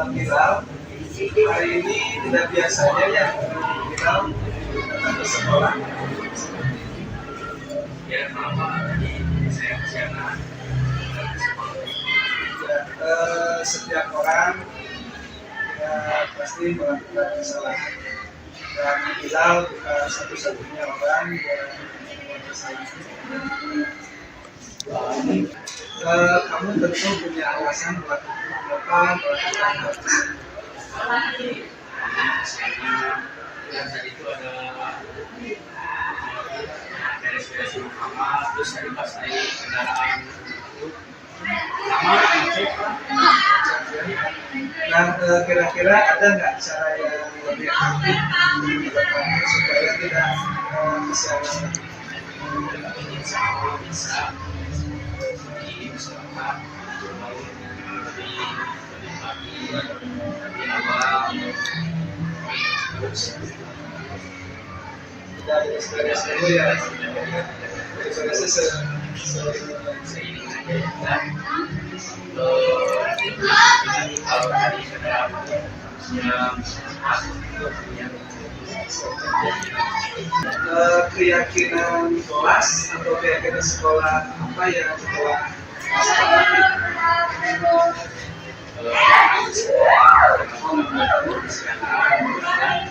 Bilal, hari ini tidak biasanya ya Bilal datang ke sekolah. Ya, tadi saya kesiangan. Setiap orang ya, pasti melakukan kesalahan. Dan Bilal bukan satu-satunya orang yang melakukan kesalahan. Kamu tentu punya alasan melakukan dan tadi itu ada beres-beres kamar, terus tadi pas naik kendaraan lama ngecek. Nah, kira-kira ada nggak cara yang lebih aktif supaya tidak kesiangan? Insya Allah bisa di masyarakat lebih pagi, lebih awal, terus Tidak ada stres dulu ya. seiring aja dan kalau tadi kendaraan yang yang Keyakinan kelas atau keyakinan sekolah apa yang sekolah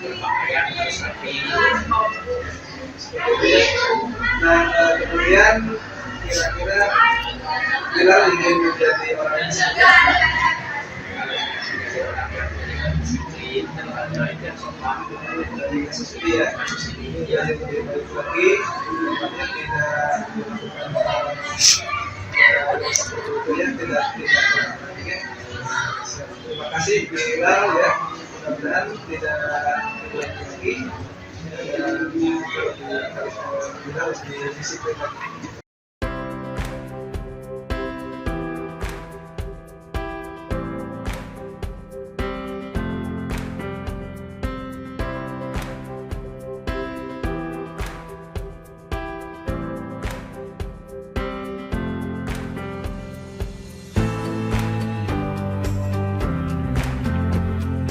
berpakaian harus rapi. nah kemudian kira-kira Bilal ingin menjadi orang yang dari kasus ini ya, jadi lebih baik lagi, tempatnya tidak. Terima kasih Bilal ya, mudah-mudahan tidak lagi dan kita harus disiplin.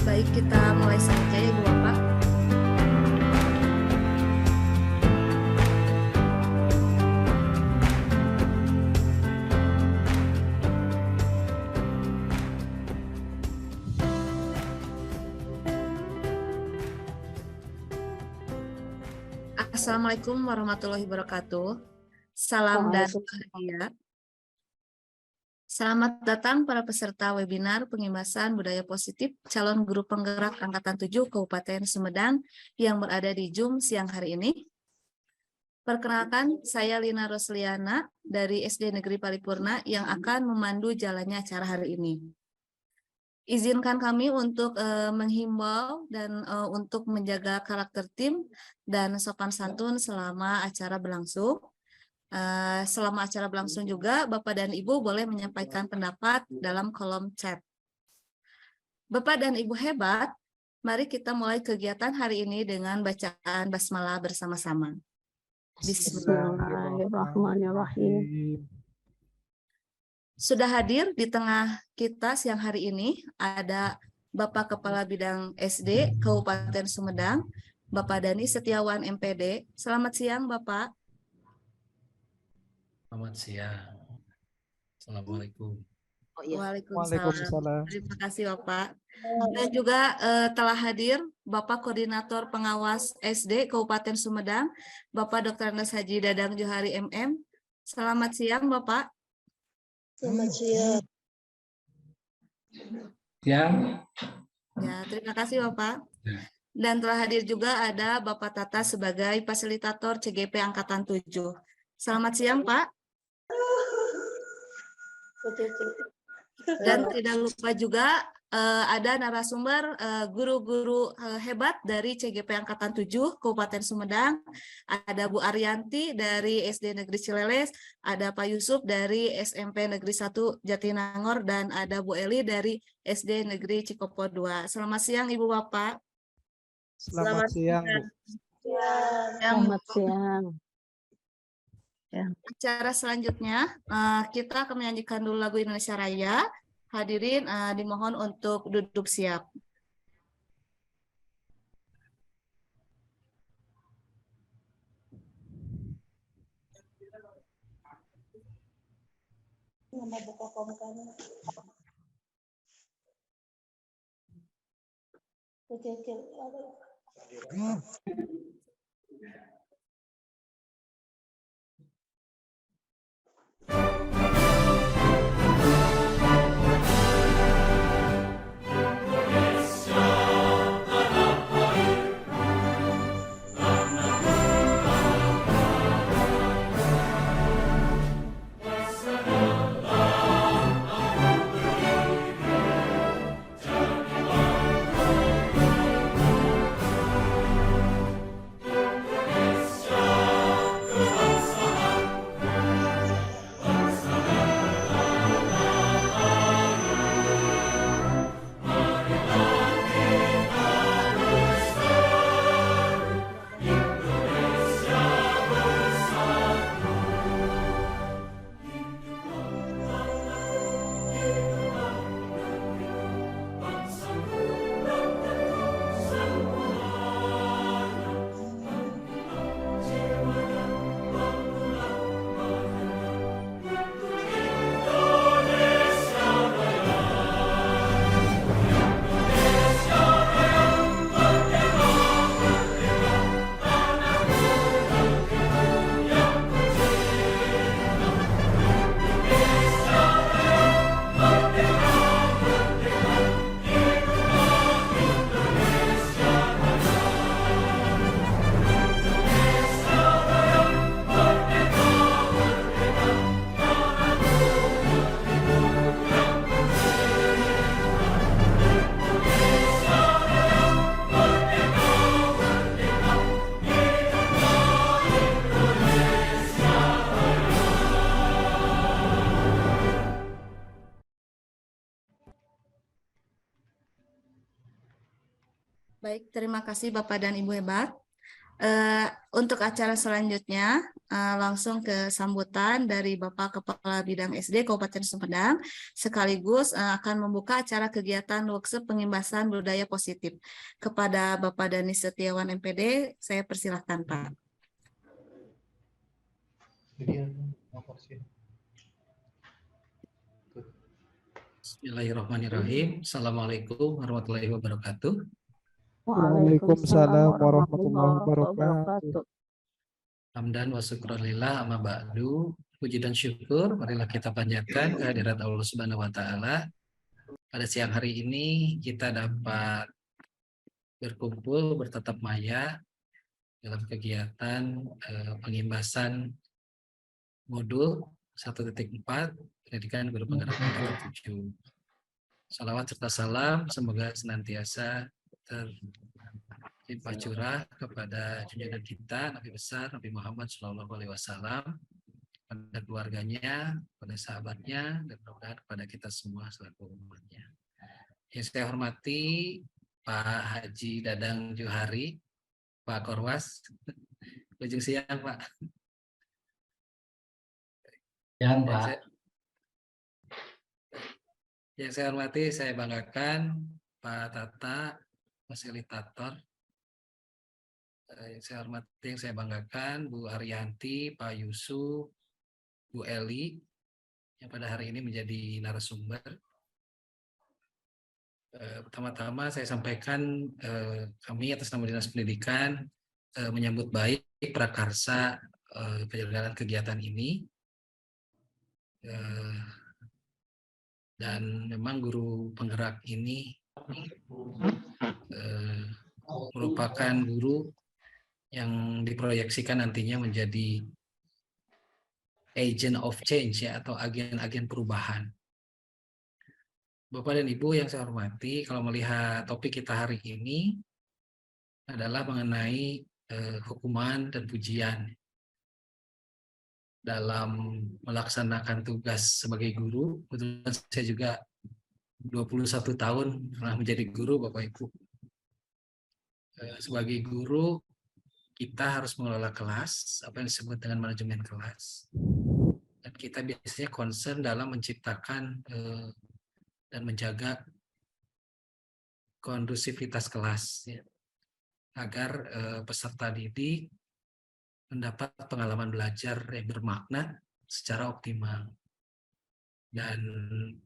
Baik, kita mulai saja Ibu Bapak. Assalamualaikum warahmatullahi wabarakatuh. Salam dan bahagia. Selamat datang para peserta webinar Pengemasan Budaya Positif calon guru penggerak Angkatan 7 Kabupaten Sumedang yang berada di Zoom siang hari ini. Perkenalkan, saya Lina Rosliana dari SD Negeri Paripurna yang akan memandu jalannya acara hari ini. Izinkan kami untuk menghimbau dan untuk menjaga karakter tim dan sopan santun selama acara berlangsung. Selama acara berlangsung juga, Bapak dan Ibu boleh menyampaikan pendapat dalam kolom chat. Bapak dan Ibu hebat, mari kita mulai kegiatan hari ini dengan bacaan basmalah bersama-sama. Bismillahirrahmanirrahim. Sudah hadir di tengah kita siang hari ini ada Bapak Kepala Bidang SD Kabupaten Sumedang, Bapak Dani Setiawan MPD. Selamat siang, Bapak. Selamat siang. Assalamualaikum. Waalaikumsalam. Terima kasih Bapak. Dan juga telah hadir Bapak Koordinator Pengawas SD Kabupaten Sumedang, Bapak Dr. Andes Haji Dadang Johari MM. Selamat siang, Bapak. Selamat siang. Siang. Ya, terima kasih, Bapak. Ya. Dan telah hadir juga ada Bapak Tata sebagai fasilitator CGP Angkatan 7. Selamat siang, Pak. Dan tidak lupa juga ada narasumber guru-guru hebat dari CGP Angkatan 7 Kabupaten Sumedang. Ada Bu Arianti dari SD Negeri Cileles, ada Pak Yusuf dari SMP Negeri 1 Jatinangor, dan ada Bu Eli dari SD Negeri Cikopo 2. Selamat siang Ibu Bapak. Selamat siang, Bu. Selamat siang. Acara selanjutnya kita akan menyanyikan dulu lagu Indonesia Raya. Hadirin dimohon untuk duduk siap. Baik, terima kasih Bapak dan Ibu hebat. Untuk acara selanjutnya, langsung ke sambutan dari Bapak Kepala Bidang SD Kabupaten Sumedang, sekaligus akan membuka acara kegiatan workshop pengimbasan budaya positif. Kepada Bapak Danis Setiawan MPD, saya persilahkan Pak. Bismillahirrahmanirrahim. Assalamualaikum warahmatullahi wabarakatuh. Waalaikumsalam warahmatullahi wabarakatuh. Hamdan wa syukurillah amma ba'du. Puji dan syukur marilah kita panjatkan kehadirat Allah Subhanahu wa taala. Pada siang hari ini kita dapat berkumpul bertatap maya dalam kegiatan pengimbasan modul 1.4 pendidikan guru penggerak angkatan 7. Salawat serta salam semoga senantiasa terlimpah curah kepada junjungan kita Nabi besar Nabi Muhammad SAW, pada keluarganya, pada sahabatnya, dan mudah-mudahan kepada kita semua selaku umatnya. Yang saya hormati Pak Haji Dadang Johari, Pak Korwas. Ujung siang Pak. Siang Pak. Yang saya hormati, saya banggakan Pak Tata, fasilitator. Yang saya hormati, yang saya banggakan Bu Arianti, Pak Yusuf, Bu Eli, yang pada hari ini menjadi narasumber. Pertama-tama saya sampaikan kami atas nama Dinas Pendidikan menyambut baik prakarsa penyelenggaraan kegiatan ini. Dan memang guru penggerak ini merupakan guru yang diproyeksikan nantinya menjadi agent of change ya, atau agen-agen perubahan. Bapak dan Ibu yang saya hormati, kalau melihat topik kita hari ini adalah mengenai hukuman dan pujian dalam melaksanakan tugas sebagai guru. Kebetulan saya juga 21 tahun pernah menjadi guru, Bapak Ibu. Sebagai guru, kita harus mengelola kelas, apa yang disebut dengan manajemen kelas. Dan kita biasanya concern dalam menciptakan dan menjaga kondusivitas kelas, ya, agar peserta didik mendapat pengalaman belajar yang bermakna secara optimal. Dan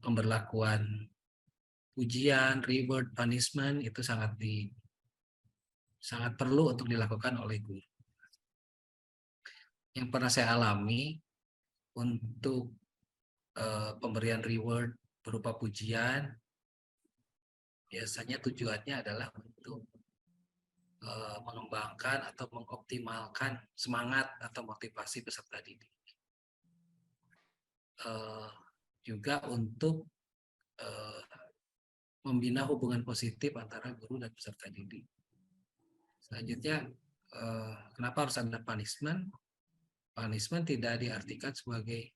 pemberlakuan ujian, reward, punishment itu sangat perlu untuk dilakukan oleh guru. Yang pernah saya alami untuk pemberian reward berupa pujian, biasanya tujuannya adalah untuk mengembangkan atau mengoptimalkan semangat atau motivasi peserta didik. Juga untuk membina hubungan positif antara guru dan peserta didik. Selanjutnya, kenapa harus ada punishment? Punishment tidak diartikan sebagai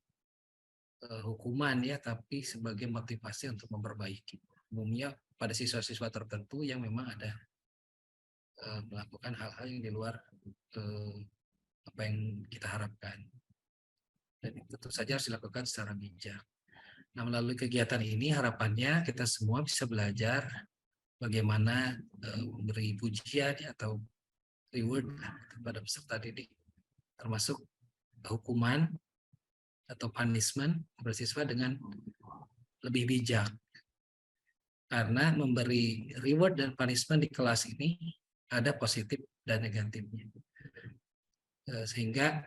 hukuman ya, tapi sebagai motivasi untuk memperbaiki. Umumnya pada siswa-siswa tertentu yang memang ada melakukan hal-hal yang di luar apa yang kita harapkan. Dan itu tentu saja harus dilakukan secara bijak. Nah, melalui kegiatan ini harapannya kita semua bisa belajar bagaimana memberi pujian atau reward kepada peserta didik, termasuk hukuman atau punishment bersiswa dengan lebih bijak. Karena memberi reward dan punishment di kelas ini ada positif dan negatifnya. Sehingga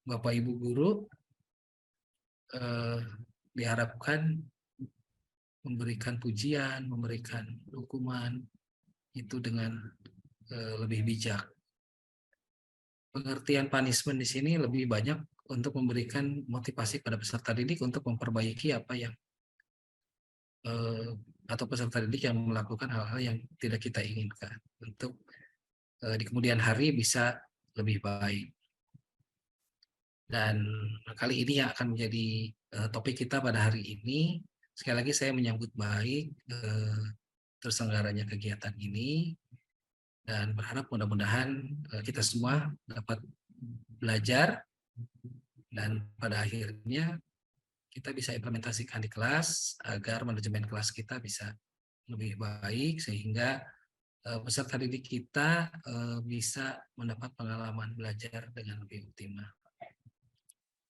Bapak Ibu guru diharapkan memberikan pujian, memberikan hukuman itu dengan lebih bijak. Pengertian punishment di sini lebih banyak untuk memberikan motivasi pada peserta didik untuk memperbaiki apa yang atau peserta didik yang melakukan hal-hal yang tidak kita inginkan untuk di kemudian hari bisa lebih baik. Dan kali ini yang akan menjadi topik kita pada hari ini. Sekali lagi saya menyambut baik terselenggaranya kegiatan ini dan berharap mudah-mudahan kita semua dapat belajar dan pada akhirnya kita bisa implementasikan di kelas agar manajemen kelas kita bisa lebih baik sehingga peserta didik kita bisa mendapat pengalaman belajar dengan lebih optimal.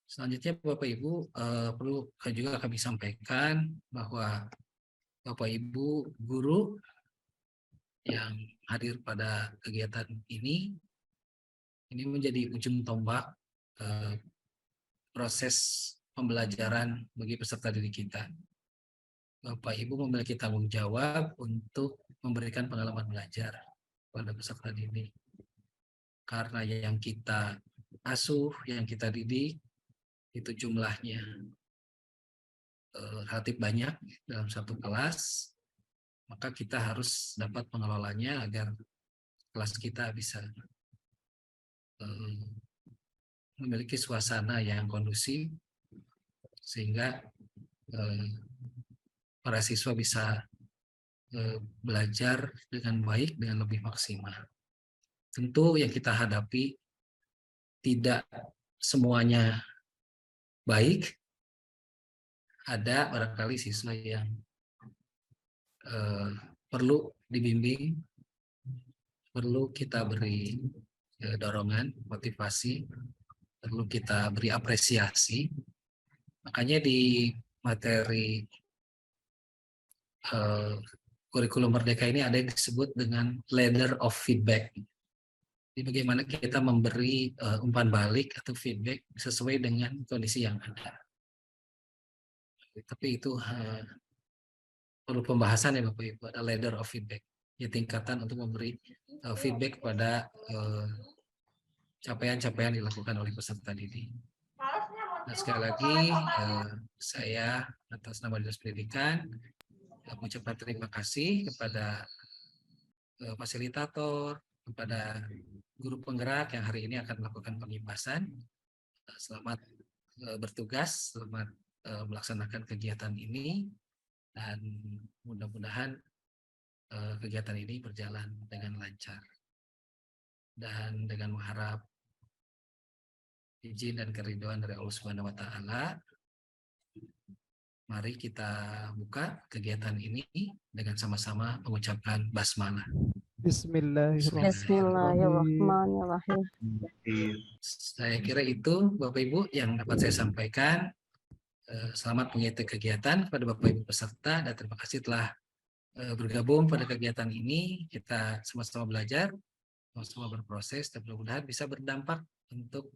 Selanjutnya Bapak Ibu perlu juga kami sampaikan bahwa Bapak Ibu guru yang hadir pada kegiatan ini menjadi ujung tombak proses pembelajaran bagi peserta didik kita. Bapak Ibu memiliki tanggung jawab untuk memberikan pengalaman belajar pada peserta didik. Karena yang kita asuh, yang kita didik itu jumlahnya relatif banyak dalam satu kelas, maka kita harus dapat mengelolanya agar kelas kita bisa memiliki suasana yang kondusif sehingga para siswa bisa belajar dengan baik, dengan lebih maksimal. Tentu yang kita hadapi tidak semuanya baik, ada barangkali siswa yang perlu dibimbing, perlu kita beri dorongan, motivasi, perlu kita beri apresiasi. Makanya di materi kurikulum Merdeka ini ada yang disebut dengan ladder of feedback. Jadi bagaimana kita memberi umpan balik atau feedback sesuai dengan kondisi yang ada. Tapi itu perlu pembahasan ya Bapak Ibu, ada ladder of feedback. Ya, tingkatan untuk memberi feedback kepada capaian-capaian dilakukan oleh peserta didik. Nah, sekali lagi saya atas nama Dinas Pendidikan mengucapkan terima kasih kepada fasilitator, kepada guru penggerak yang hari ini akan melakukan pengibasan. Selamat bertugas, selamat melaksanakan kegiatan ini, dan mudah-mudahan kegiatan ini berjalan dengan lancar. Dan dengan mengharap izin dan keridhaan dari Allah Subhanahu wa Ta'ala, mari kita buka kegiatan ini dengan sama-sama mengucapkan basmalah. Bismillahirrahmanirrahim. Saya kira itu Bapak Ibu yang dapat saya sampaikan. Selamat mengikuti kegiatan kepada Bapak Ibu peserta, dan terima kasih telah bergabung pada kegiatan ini. Kita sama-sama belajar, sama-sama berproses, dan mudah-mudahan bisa berdampak untuk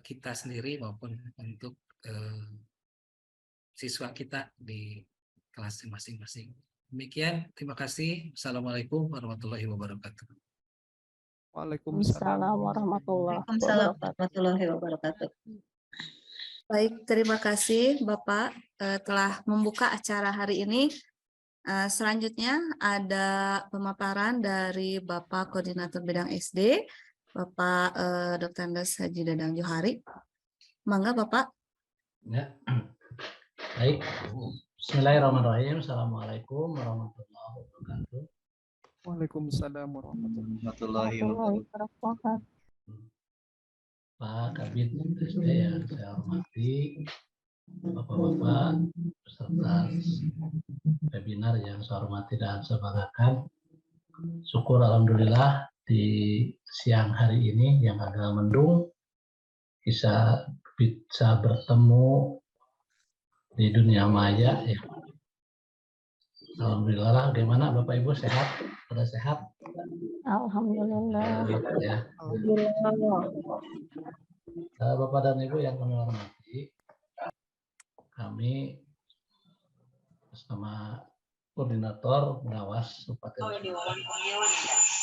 kita sendiri maupun untuk siswa kita di kelas masing-masing. Demikian, terima kasih. Assalamualaikum warahmatullahi wabarakatuh. Waalaikumsalam warahmatullahi wabarakatuh. Baik, terima kasih Bapak telah membuka acara hari ini. Selanjutnya ada pemaparan dari Bapak Koordinator Bidang SD, Bapak Dr. Andes Haji Dadang Johari. Mangga Bapak. Ya. Baik. Bismillahirrahmanirrahim. Assalamualaikum warahmatullahi wabarakatuh. Waalaikumsalam warahmatullahi wabarakatuh. Pak Kabid SD yang saya hormati, Bapak-bapak peserta webinar yang saya hormati dan saya banggakan. Syukur alhamdulillah di siang hari ini yang agak mendung bisa bertemu di dunia maya ya. Alhamdulillah. Bagaimana Bapak Ibu, sehat? Pada sehat? Alhamdulillah. Ya. Bapak dan Ibu yang kami hormati, kami bersama koordinator pengawas Kabupaten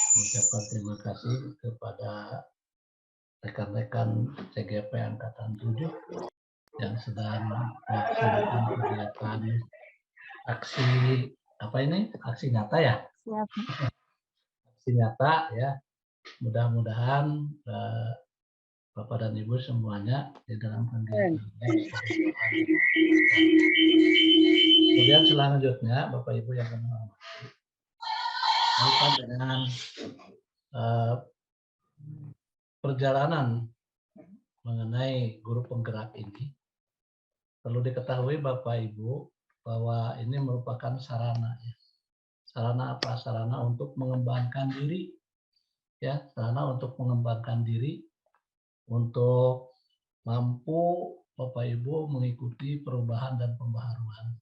mengucapkan terima kasih kepada rekan-rekan CGP Angkatan 7 yang sedang melaksanakan kegiatan aksi aksi nyata ya. Aksi nyata ya. Mudah-mudahan Bapak dan Ibu semuanya di dalam kegiatan. Kemudian selanjutnya Bapak Ibu yang kami hormati, kaitan dengan perjalanan mengenai guru penggerak ini, perlu diketahui Bapak Ibu bahwa ini merupakan sarana ya. Sarana apa? Sarana untuk mengembangkan diri ya, sarana untuk mengembangkan diri, untuk mampu Bapak Ibu mengikuti perubahan dan pembaharuan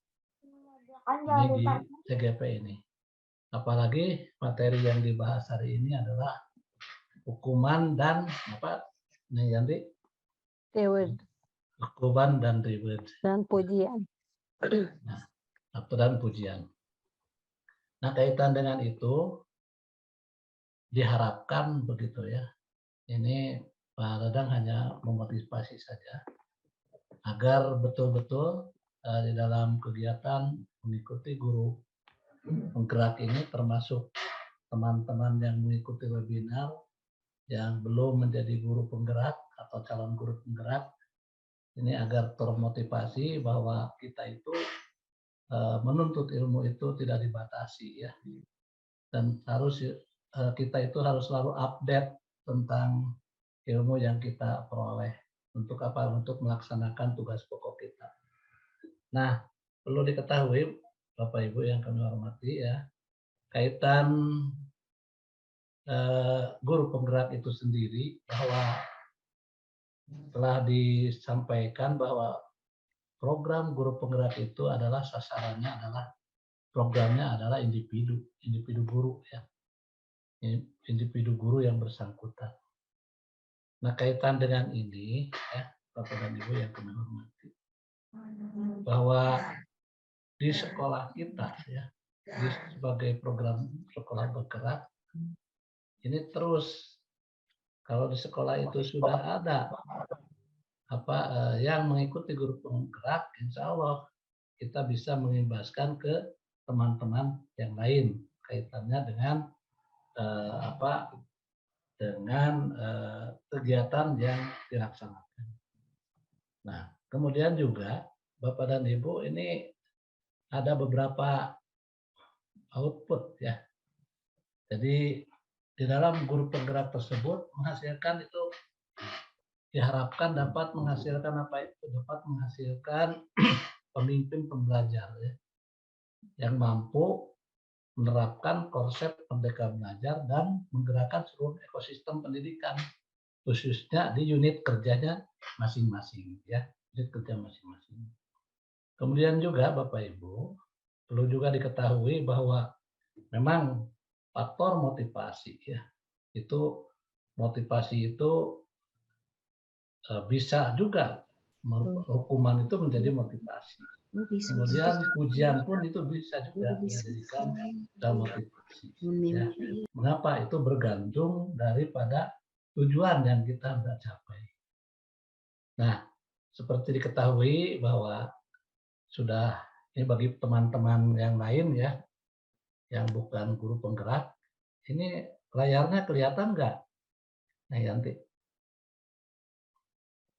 ini di CGP ini. Apalagi materi yang dibahas hari ini adalah hukuman dan apa nih Yanti? Reward. Hukuman dan reward. Dan pujian. Nah, dan pujian. Nah, kaitan dengan itu diharapkan begitu ya. Ini Pak Dadang hanya memotivasi saja agar betul-betul di dalam kegiatan mengikuti guru penggerak ini, termasuk teman-teman yang mengikuti webinar yang belum menjadi guru penggerak atau calon guru penggerak, ini agar termotivasi bahwa kita itu menuntut ilmu itu tidak dibatasi ya, dan harus kita itu harus selalu update tentang ilmu yang kita peroleh. Untuk apa? Untuk melaksanakan tugas pokok kita. Nah, perlu diketahui Bapak Ibu yang kami hormati ya, kaitan guru penggerak itu sendiri, bahwa telah disampaikan bahwa program guru penggerak itu adalah sasarannya adalah programnya adalah individu guru ya, individu guru yang bersangkutan. Nah, kaitan dengan ini ya, Bapak dan Ibu yang kami hormati, bahwa di sekolah kita ya, sebagai program sekolah bergerak, ini terus kalau di sekolah itu sudah ada yang mengikuti guru penggerak, insya Allah kita bisa mengimbaskan ke teman-teman yang lain kaitannya dengan kegiatan yang dilaksanakan. Nah, kemudian juga Bapak dan Ibu ini ada beberapa output ya. Jadi di dalam guru penggerak tersebut menghasilkan itu diharapkan dapat menghasilkan dapat menghasilkan pemimpin pembelajar ya, yang mampu menerapkan konsep merdeka belajar dan menggerakkan seluruh ekosistem pendidikan, khususnya di unit kerjanya masing-masing ya, unit kerja masing-masing. Kemudian juga Bapak Ibu perlu juga diketahui bahwa memang faktor motivasi ya, itu motivasi itu bisa juga hukuman itu menjadi motivasi. Kemudian ujian pun itu bisa juga dijadikan dalam motivasi. Ya. Mengapa? Itu bergantung daripada tujuan yang kita hendak capai. Nah, seperti diketahui bahwa sudah ini bagi teman-teman yang lain ya, yang bukan guru penggerak, ini layarnya kelihatan nggak? Nah, Yanti.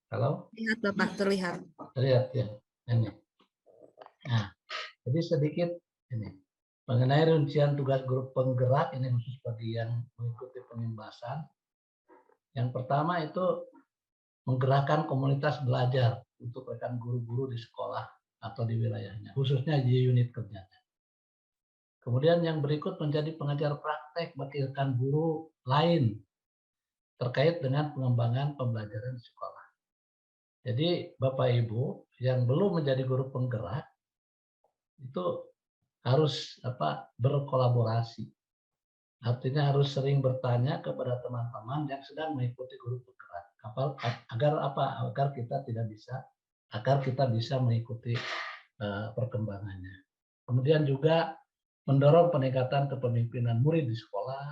Halo? Lihat Bapak, terlihat. Terlihat ya, ini. Nah, jadi sedikit ini mengenai rincian tugas guru penggerak ini khusus bagi yang mengikuti pengimbasan. Yang pertama itu menggerakkan komunitas belajar untuk rekan guru-guru di sekolah atau di wilayahnya, khususnya di unit kerjanya. Kemudian yang berikut menjadi pengajar praktek bagi rekan guru lain terkait dengan pengembangan pembelajaran di sekolah. Jadi Bapak Ibu yang belum menjadi guru penggerak itu harus berkolaborasi. Artinya harus sering bertanya kepada teman-teman yang sedang mengikuti guru penggerak. Agar kita bisa mengikuti perkembangannya. Kemudian juga mendorong peningkatan kepemimpinan murid di sekolah,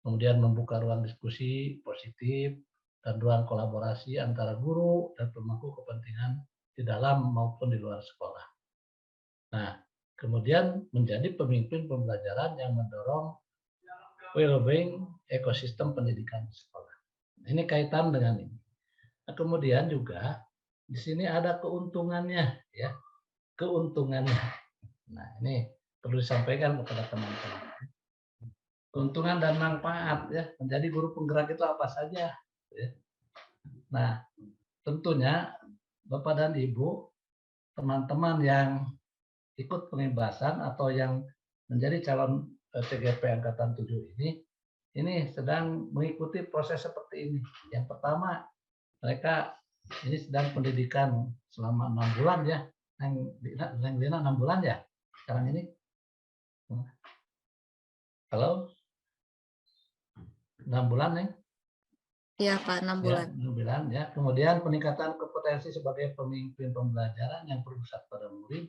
kemudian membuka ruang diskusi positif dan ruang kolaborasi antara guru dan pemangku kepentingan di dalam maupun di luar sekolah. Nah, kemudian menjadi pemimpin pembelajaran yang mendorong well-being ekosistem pendidikan di sekolah. Ini kaitan dengan ini. Nah, kemudian juga di sini ada keuntungannya, ya, keuntungannya. Nah, ini perlu disampaikan kepada teman-teman. Keuntungan dan manfaat ya menjadi guru penggerak itu apa saja? Ya. Nah, tentunya Bapak dan Ibu, teman-teman yang ikut pengibasan atau yang menjadi calon CGP Angkatan 7 ini sedang mengikuti proses seperti ini. Yang pertama, mereka ini sedang pendidikan selama 6 bulan ya. Yang 6 bulan ya sekarang ini. Halo? 6 bulan nih. Iya Pak, 6 bulan. Ya, 6 bulan ya. Kemudian peningkatan kompetensi sebagai pemimpin pembelajaran yang berpusat pada murid.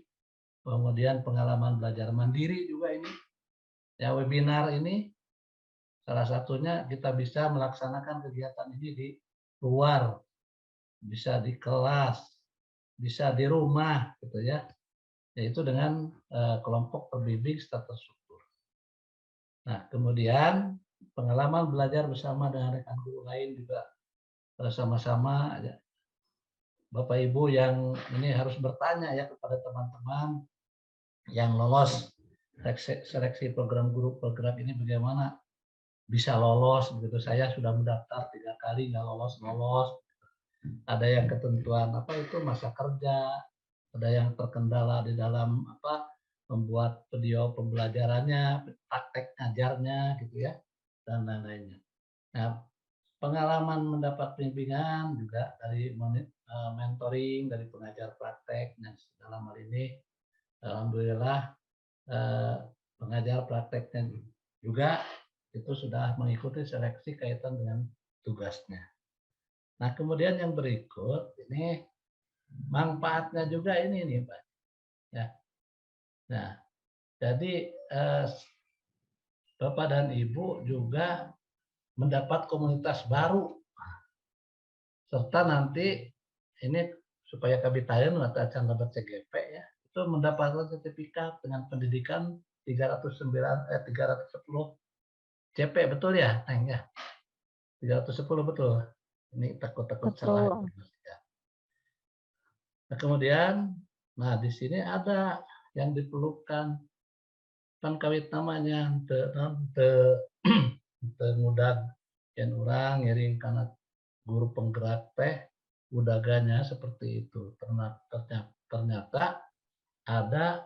Kemudian pengalaman belajar mandiri juga ini. Ya, webinar ini salah satunya kita bisa melaksanakan kegiatan ini di luar, bisa di kelas, bisa di rumah gitu ya. Yaitu dengan kelompok pembimbing secara terstruktur. Nah, kemudian pengalaman belajar bersama dengan rekan guru lain juga sama-sama ya. Bapak Ibu yang ini harus bertanya ya kepada teman-teman yang lolos seleksi program guru bergerak ini bagaimana bisa lolos begitu. Saya sudah mendaftar 3 kali nggak lolos. Ada yang ketentuan masa kerja, ada yang terkendala di dalam membuat video pembelajarannya, praktek ngajarnya gitu ya, dan lain-lainnya. Nah, pengalaman mendapat bimbingan juga dari mentoring dari pengajar praktek. Nah, dalam hal ini alhamdulillah pengajar prakteknya juga itu sudah mengikuti seleksi kaitan dengan tugasnya. Nah, kemudian yang berikut ini manfaatnya juga ini nih, Pak. Ya. Nah, jadi Bapak dan Ibu juga mendapat komunitas baru, serta nanti ini supaya kabitayan atau acan dapat CGP ya, itu mendapatkan sertifikat dengan pendidikan 310 CP, betul ya, Neng ya? 310 betul. Ini takut-takut salah. Betul. Nah, kemudian, nah di sini ada yang diperlukan kan kawit namanya mudah yang orang ngiring karena guru penggerak teh budaganya seperti itu. Ternyata ada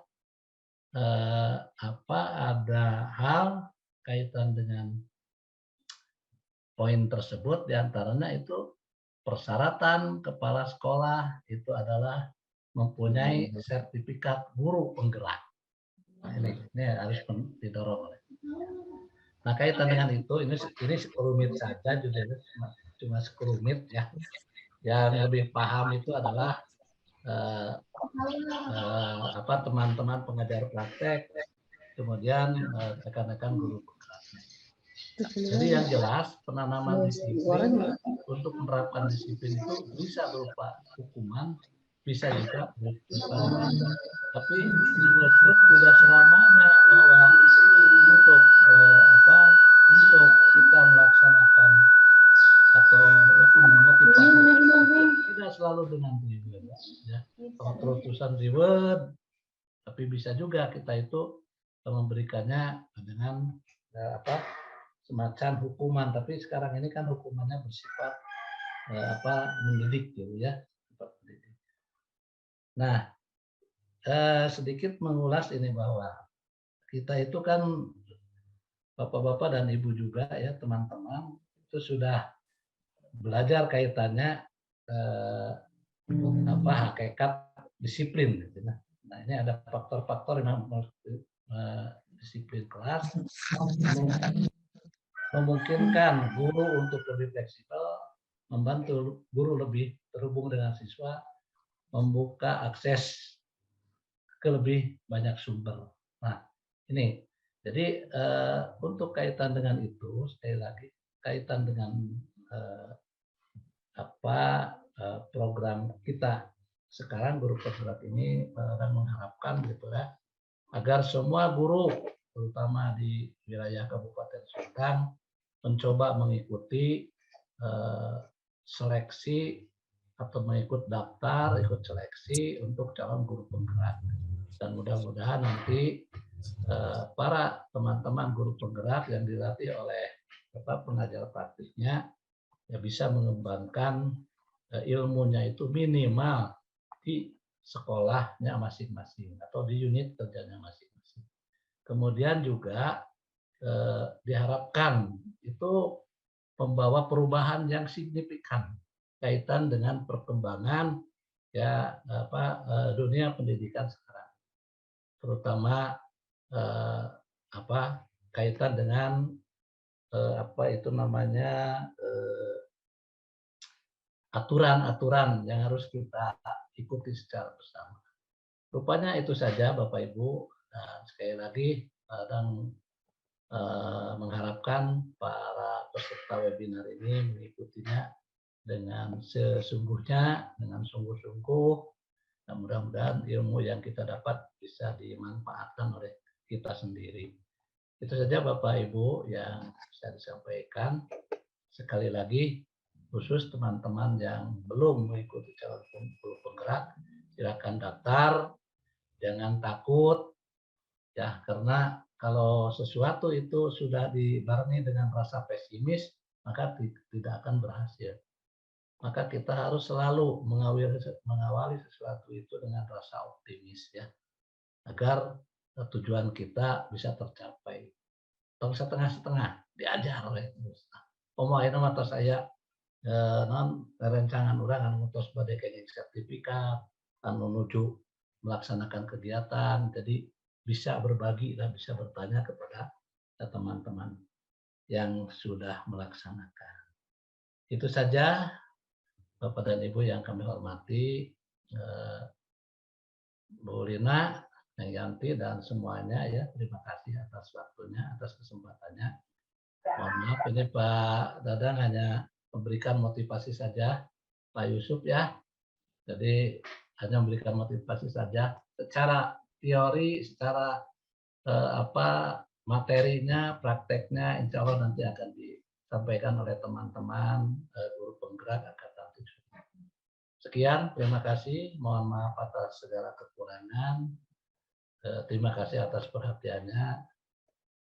ada hal kaitan dengan poin tersebut, diantaranya itu persyaratan kepala sekolah itu adalah mempunyai sertifikat guru penggerak. Nah, ini harus didorong oleh. Nah, kaitan dengan itu, ini sekelumit saja, judulnya cuma sekelumit ya. Yang lebih paham itu adalah teman-teman pengajar praktek, kemudian rekan-rekan guru penggeraknya. Jadi yang jelas penanaman disiplin untuk menerapkan disiplin itu bisa berupa hukuman, bisa juga berupa tapi menurut tidak selamanya bahwa untuk untuk kita melaksanakan atau memotivasi tidak selalu dengan reward ya. Kalau terusan reward, tapi bisa juga kita itu memberikannya dengan semacam hukuman, tapi sekarang ini kan hukumannya bersifat mendidik gitu ya. Nah, sedikit mengulas ini bahwa kita itu kan bapak-bapak dan ibu juga ya teman-teman itu sudah belajar kaitannya hakikat disiplin gitu. Nah, ini ada faktor-faktor yang disiplin kelas memungkinkan guru untuk lebih fleksibel, membantu guru lebih terhubung dengan siswa, membuka akses ke lebih banyak sumber. Nah, ini jadi untuk kaitan dengan itu sekali lagi kaitan dengan program kita sekarang guru penggerak ini dan mengharapkan gitu ya agar semua guru terutama di wilayah Kabupaten Sumedang mencoba mengikuti seleksi atau mengikut daftar, ikut seleksi untuk calon guru penggerak. Dan mudah-mudahan nanti para teman-teman guru penggerak yang dilatih oleh pengajar praktiknya ya bisa mengembangkan ilmunya itu minimal di sekolahnya masing-masing atau di unit kerjanya masing-masing. Kemudian juga diharapkan itu membawa perubahan yang signifikan kaitan dengan perkembangan ya dunia pendidikan sekarang, terutama kaitan dengan aturan-aturan yang harus kita ikuti secara bersama. Rupanya itu saja Bapak Ibu, dan sekali lagi mengharapkan para peserta webinar ini mengikutinya dengan sesungguhnya, dengan sungguh-sungguh, dan mudah-mudahan ilmu yang kita dapat bisa dimanfaatkan oleh kita sendiri. Itu saja Bapak Ibu yang bisa disampaikan. Sekali lagi, khusus teman-teman yang belum mengikuti calon guru penggerak, silakan daftar, jangan takut, ya karena kalau sesuatu itu sudah dibarengi dengan rasa pesimis, maka tidak akan berhasil. Maka kita harus selalu mengawali sesuatu itu dengan rasa optimis ya, agar tujuan kita bisa tercapai. Kalau setengah-setengah diajar oleh pemain mata saya rencangan orang anu ngutos bade kenging sertifikat anu menuju melaksanakan kegiatan, jadi bisa berbagi dan bisa bertanya kepada teman-teman yang sudah melaksanakan. Itu saja Bapak dan Ibu yang kami hormati, Bu Lina, Neng Yanti, dan semuanya ya. Terima kasih atas waktunya, atas kesempatannya. Mohon maaf ini Pak Dadang hanya memberikan motivasi saja, Pak Yusuf ya. Jadi hanya memberikan motivasi saja. Secara teori, secara materinya, prakteknya, insya Allah nanti akan disampaikan oleh teman-teman guru penggerak Angkatan 7. Sekian, terima kasih. Mohon maaf atas segala kekurangan. Terima kasih atas perhatiannya.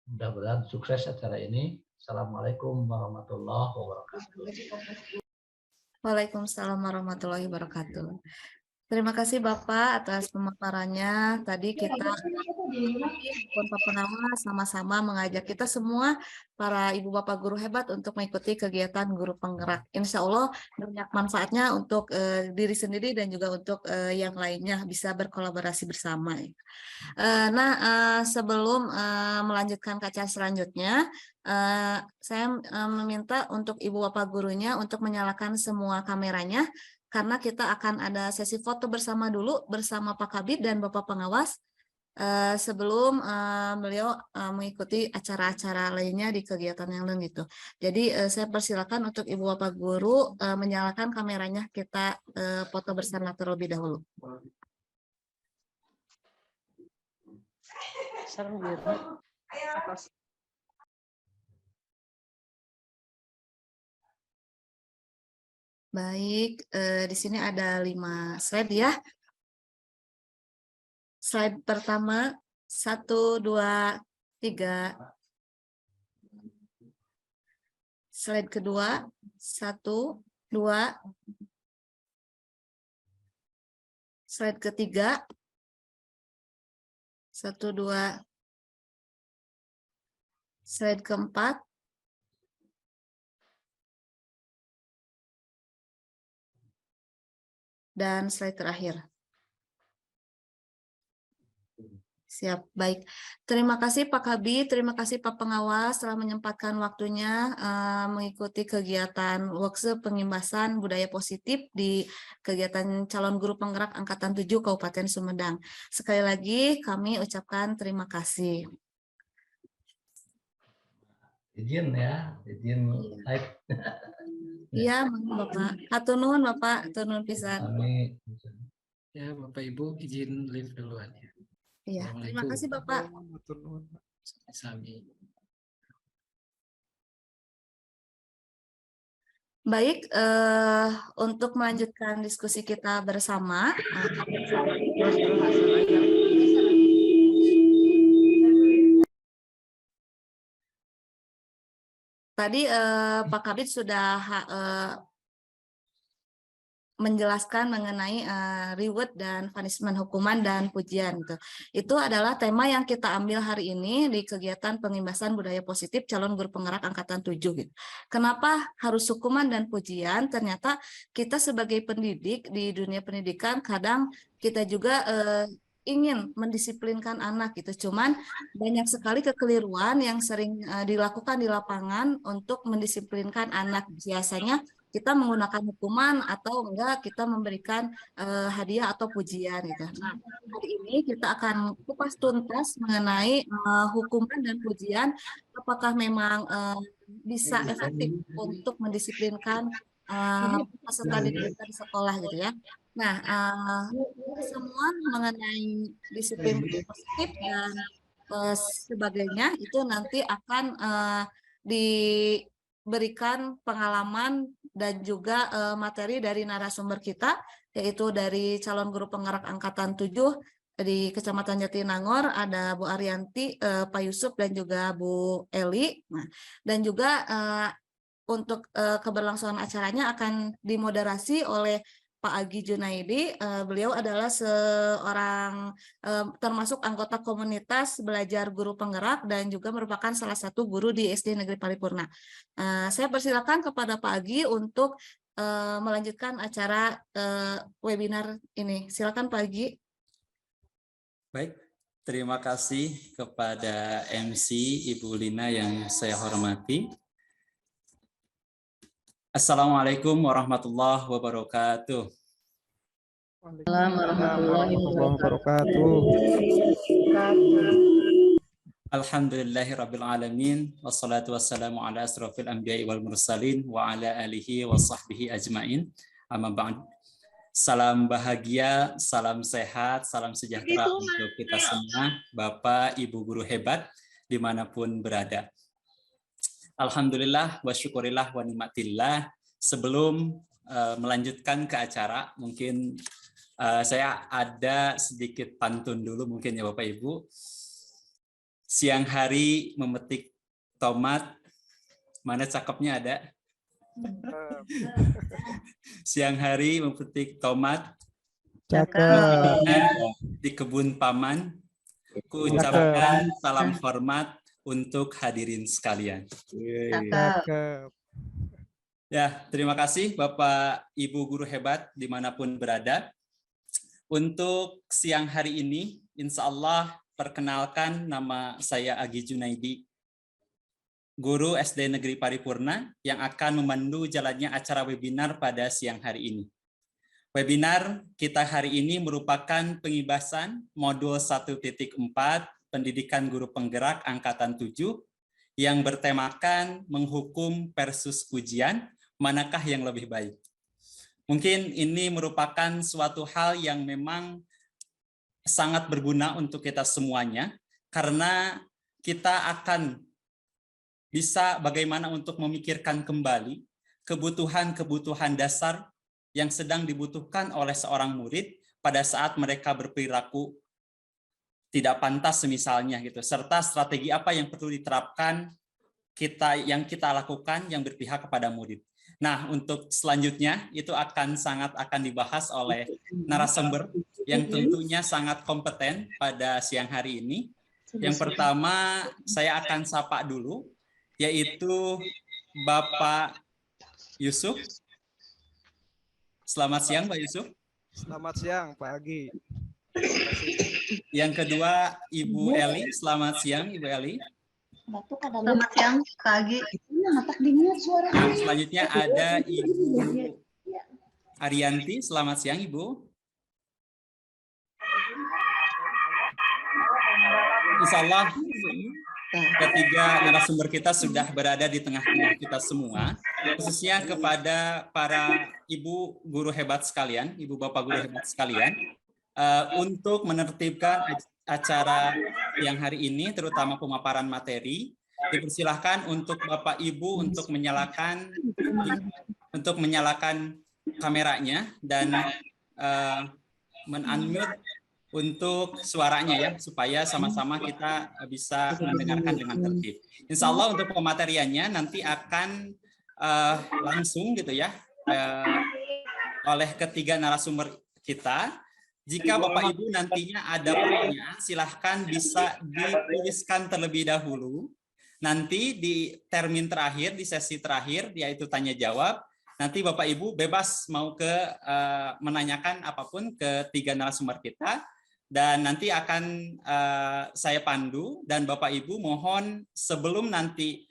Mudah-mudahan sukses acara ini. Assalamualaikum warahmatullahi wabarakatuh. Waalaikumsalam warahmatullahi wabarakatuh. Terima kasih Bapak atas pemaparannya. Tadi kita Pak Pengawas sama-sama mengajak kita semua para ibu bapak guru hebat untuk mengikuti kegiatan guru penggerak. Insya Allah banyak manfaatnya untuk diri sendiri dan juga untuk yang lainnya bisa berkolaborasi bersama. Sebelum melanjutkan ke acara selanjutnya, saya meminta untuk ibu bapak gurunya untuk menyalakan semua kameranya karena kita akan ada sesi foto bersama dulu bersama Pak Kabid dan Bapak Pengawas sebelum beliau mengikuti acara-acara lainnya di kegiatan yang lain gitu. Jadi saya persilakan untuk ibu bapak guru menyalakan kameranya, kita foto bersama terlebih dahulu. Baik, di sini ada 5 slide ya. Slide pertama, 1, 2, 3. Slide kedua, 1, 2. Slide ketiga, 1, 2. Slide keempat. Dan slide terakhir. Siap, baik. Terima kasih Pak Kabid, terima kasih Pak Pengawas telah menyempatkan waktunya mengikuti kegiatan workshop pengimbasan budaya positif di kegiatan calon guru penggerak Angkatan 7 Kabupaten Sumedang. Sekali lagi kami ucapkan terima kasih. Izin ya, izin live. Iya, Bapak. Hatur nuhun Bapak, hatur nuhun pisan. Kami Ya, Bapak Ibu izin live duluan ya. Iya, terima kasih Bapak. Sami. Baik, untuk melanjutkan diskusi kita bersama. Tadi Pak Kabid sudah menjelaskan mengenai reward dan punishment, hukuman dan pujian. Itu adalah tema yang kita ambil hari ini di kegiatan pengimbasan budaya positif calon guru penggerak Angkatan 7. Gitu. Kenapa harus hukuman dan pujian? Ternyata kita sebagai pendidik di dunia pendidikan kadang kita juga ingin mendisiplinkan anak gitu. Cuman banyak sekali kekeliruan yang sering dilakukan di lapangan untuk mendisiplinkan anak. Biasanya kita menggunakan hukuman atau enggak kita memberikan hadiah atau pujian gitu. Nah, hari ini kita akan kupas tuntas mengenai hukuman dan pujian, apakah memang bisa efektif untuk mendisiplinkan peserta didik di sekolah gitu ya. Nah, semua mengenai disiplin positif dan sebagainya itu nanti akan diberikan pengalaman dan juga materi dari narasumber kita, yaitu dari calon guru penggerak Angkatan 7 di Kecamatan Jatinangor, ada Bu Arianti, Pak Yusuf, dan juga Bu Eli. Nah, dan juga untuk keberlangsungan acaranya akan dimoderasi oleh Pak Agi Junaidi. Beliau adalah seorang termasuk anggota komunitas belajar guru penggerak dan juga merupakan salah satu guru di SD Negeri Paripurna. Saya persilakan kepada Pak Agi untuk melanjutkan acara webinar ini. Silakan Pak Agi. Baik, Terima kasih kepada MC Ibu Lina yang saya hormati. Assalamualaikum warahmatullahi wabarakatuh. Warahmatullahi wabarakatuh. Alhamdulillahirabbil alamin wassalatu wassalamu ala asrofil anbiya'i wal mursalin wa ala alihi wa sahbihi ajmain. Amma ba'd. Salam bahagia, salam sehat, salam sejahtera untuk kita semua, Bapak, Ibu guru hebat, dimanapun berada. Alhamdulillah, wa syukurillah, wa nikmatillah. Sebelum melanjutkan ke acara, mungkin saya ada sedikit pantun dulu mungkin ya Bapak Ibu. Siang hari memetik tomat, mana cakepnya ada? Siang hari memetik tomat, Cakep. di kebun paman, ku ucapkan salam hormat untuk hadirin sekalian. Cakep. Ya, terima kasih Bapak Ibu guru hebat dimanapun berada. Untuk siang hari ini, insya Allah perkenalkan nama saya Agi Junaidi, guru SD Negeri Paripurna yang akan memandu jalannya acara webinar pada siang hari ini. Webinar kita hari ini merupakan pengibasan modul 1.4 Pendidikan Guru Penggerak Angkatan 7 yang bertemakan menghukum versus ujian, manakah yang lebih baik. Mungkin ini merupakan suatu hal yang memang sangat berguna untuk kita semuanya, karena kita akan bisa bagaimana untuk memikirkan kembali kebutuhan-kebutuhan dasar yang sedang dibutuhkan oleh seorang murid pada saat mereka berperilaku tidak pantas misalnya gitu, serta strategi apa yang perlu diterapkan yang kita lakukan yang berpihak kepada murid. Nah, untuk selanjutnya itu akan dibahas oleh narasumber yang tentunya sangat kompeten pada siang hari ini. Yang pertama saya akan sapa dulu, yaitu Bapak Yusuf. Selamat siang Pak Yusuf. Selamat siang Pak Agi. Yang kedua Ibu Eli. Selamat siang Ibu Eli. Selamat siang Kak Agi. Selanjutnya ada Ibu Arianti. Selamat siang Ibu. Insya Allah ketiga narasumber kita sudah berada di tengah-tengah kita semua, khususnya kepada para ibu guru hebat sekalian, ibu bapak guru hebat sekalian, untuk menertibkan acara yang hari ini, terutama pemaparan materi. Dipersilahkan untuk bapak ibu untuk menyalakan kameranya dan men-unmute untuk suaranya ya, supaya sama-sama kita bisa mendengarkan dengan tertib. Insya Allah untuk pemateriannya nanti akan langsung gitu ya oleh ketiga narasumber kita. Jika Bapak Ibu nantinya ada pertanyaan, silahkan bisa dituliskan terlebih dahulu. Nanti di termin terakhir, di sesi terakhir, yaitu tanya jawab, nanti Bapak Ibu bebas mau menanyakan apapun ke tiga narasumber kita. Dan nanti akan saya pandu, dan Bapak Ibu mohon sebelum nanti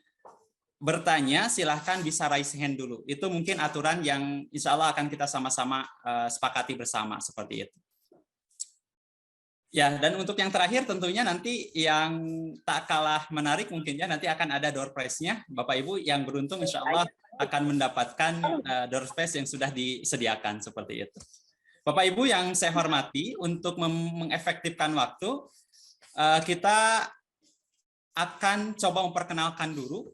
bertanya silahkan bisa raise hand dulu. Itu mungkin aturan yang insya Allah akan kita sama-sama sepakati bersama seperti itu. Ya, dan untuk yang terakhir tentunya nanti yang tak kalah menarik mungkin ya, nanti akan ada door prize-nya. Bapak Ibu yang beruntung insya Allah akan mendapatkan door prize yang sudah disediakan seperti itu. Bapak Ibu yang saya hormati, untuk mengefektifkan waktu, kita akan coba memperkenalkan dulu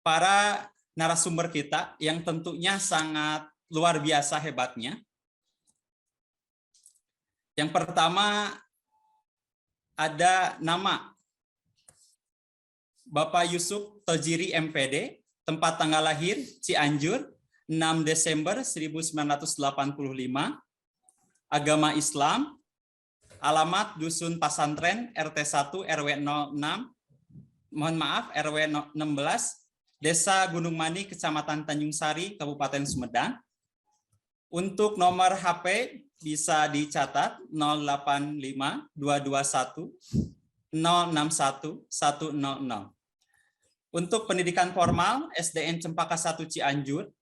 para narasumber kita yang tentunya sangat luar biasa hebatnya. Yang pertama ada nama Bapak Yusuf Tojiri MPD, tempat tanggal lahir Cianjur, 6 Desember 1985, agama Islam, alamat Dusun Pasantren, RT 1 RW 06, mohon maaf RW 16, Desa Gunung Mani, Kecamatan Tanjung Sari, Kabupaten Sumedang. Untuk nomor HP bisa dicatat 085 221 061 100. Untuk pendidikan formal, SDN Cempaka 1 Cianjur,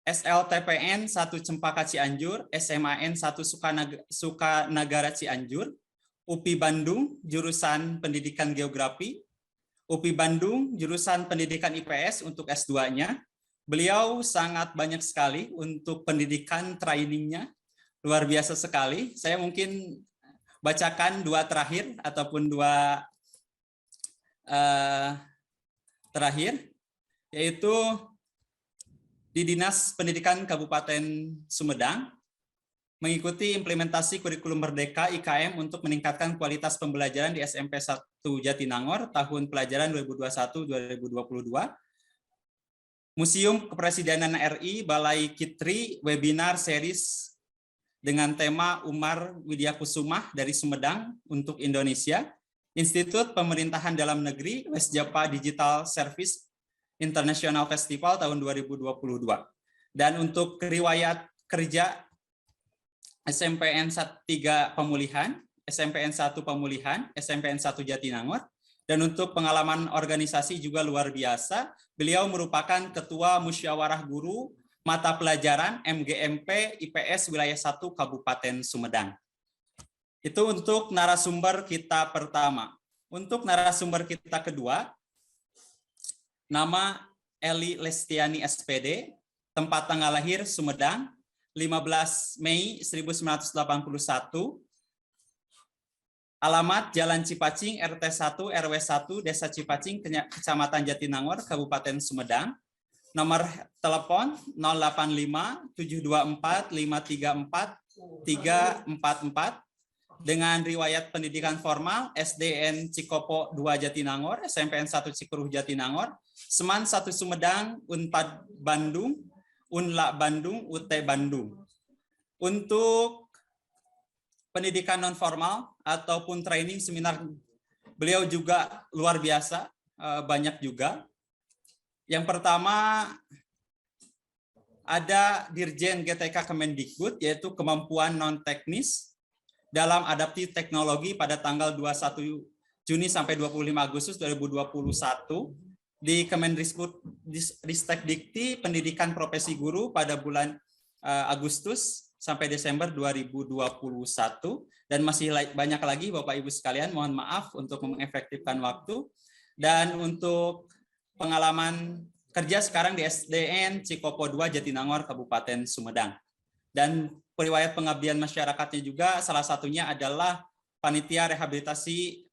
SLTPN 1 Cempaka Cianjur, SMAN 1 Sukanagara Cianjur, UPI Bandung jurusan Pendidikan Geografi, UPI Bandung jurusan Pendidikan IPS untuk S2-nya. Beliau sangat banyak sekali untuk pendidikan trainingnya, luar biasa sekali. Saya mungkin bacakan dua terakhir ataupun dua terakhir, yaitu di Dinas Pendidikan Kabupaten Sumedang, mengikuti implementasi kurikulum Merdeka IKM untuk meningkatkan kualitas pembelajaran di SMP 1 Jatinangor tahun pelajaran 2021-2022. Museum Kepresidenan RI Balai Kitri webinar series dengan tema Umar Widyakusumah dari Sumedang untuk Indonesia. Institut Pemerintahan Dalam Negeri Westjapa Digital Service International Festival tahun 2022. Dan untuk riwayat kerja SMPN 3 Pemulihan, SMPN 1 Pemulihan, SMPN 1 Jatinangor. Dan untuk pengalaman organisasi juga luar biasa, beliau merupakan Ketua Musyawarah Guru Mata Pelajaran MGMP IPS Wilayah 1 Kabupaten Sumedang. Itu untuk narasumber kita pertama. Untuk narasumber kita kedua, nama Eli Lestiani SPD, tempat tanggal lahir Sumedang, 15 Mei 1981, alamat Jalan Cipacing, RT 1, RW 1, Desa Cipacing, Kecamatan Jatinangor, Kabupaten Sumedang, nomor telepon 085 724 534 344, dengan riwayat pendidikan formal SDN Cikopo 2 Jatinangor, SMPN 1 Cikuruh Jatinangor, Seman 1 Sumedang, Unpad Bandung, Unla Bandung, UT Bandung. Untuk pendidikan non formal ataupun training seminar, beliau juga luar biasa, banyak juga. Yang pertama ada Dirjen GTK Kemendikbud, yaitu kemampuan non teknis dalam adaptif teknologi pada tanggal 21 Juni sampai 25 Agustus 2021 di Kemendikbud Dikti Pendidikan Profesi Guru pada bulan Agustus sampai Desember 2021, dan masih banyak lagi Bapak Ibu sekalian, mohon maaf untuk mengefektifkan waktu. Dan untuk pengalaman kerja sekarang di SDN Cikopo 2 Jatinangor Kabupaten Sumedang. Dan riwayat pengabdian masyarakatnya juga salah satunya adalah panitia rehabilitasi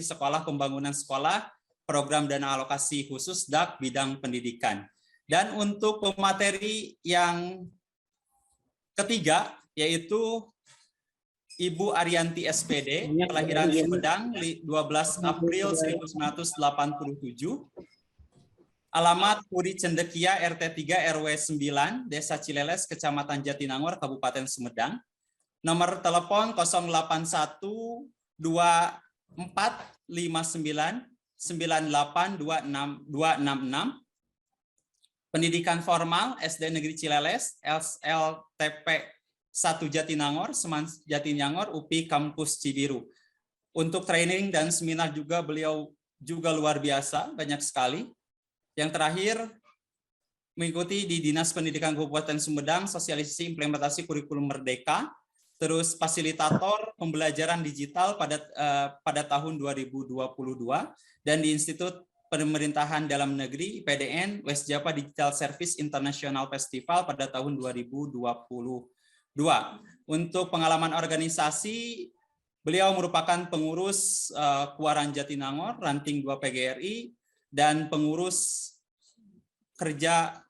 sekolah, pembangunan sekolah, program dana alokasi khusus DAK bidang pendidikan. Dan untuk pemateri yang ketiga yaitu Ibu Arianti SPD, kelahiran Sumedang 12 April 1987. Alamat Puri Cendekia RT 3 RW 9 Desa Cileles Kecamatan Jatinangor Kabupaten Sumedang. Nomor telepon 081 24 59 98 266. Pendidikan formal SD Negeri Cileles, SLTP 1 Jatinangor, Seman Jatinangor, UPI Kampus Cibiru. Untuk training dan seminar juga beliau juga luar biasa, banyak sekali. Yang terakhir, mengikuti di Dinas Pendidikan Kabupaten Sumedang, sosialisasi implementasi kurikulum Merdeka, terus fasilitator pembelajaran digital pada tahun 2022, dan di Institut Pemerintahan Dalam Negeri PDN Westjapa Digital Service International Festival pada tahun 2022. Untuk pengalaman organisasi, beliau merupakan pengurus Kuaran Jatinangor, Ranting 2 PGRI, dan pengurus kerja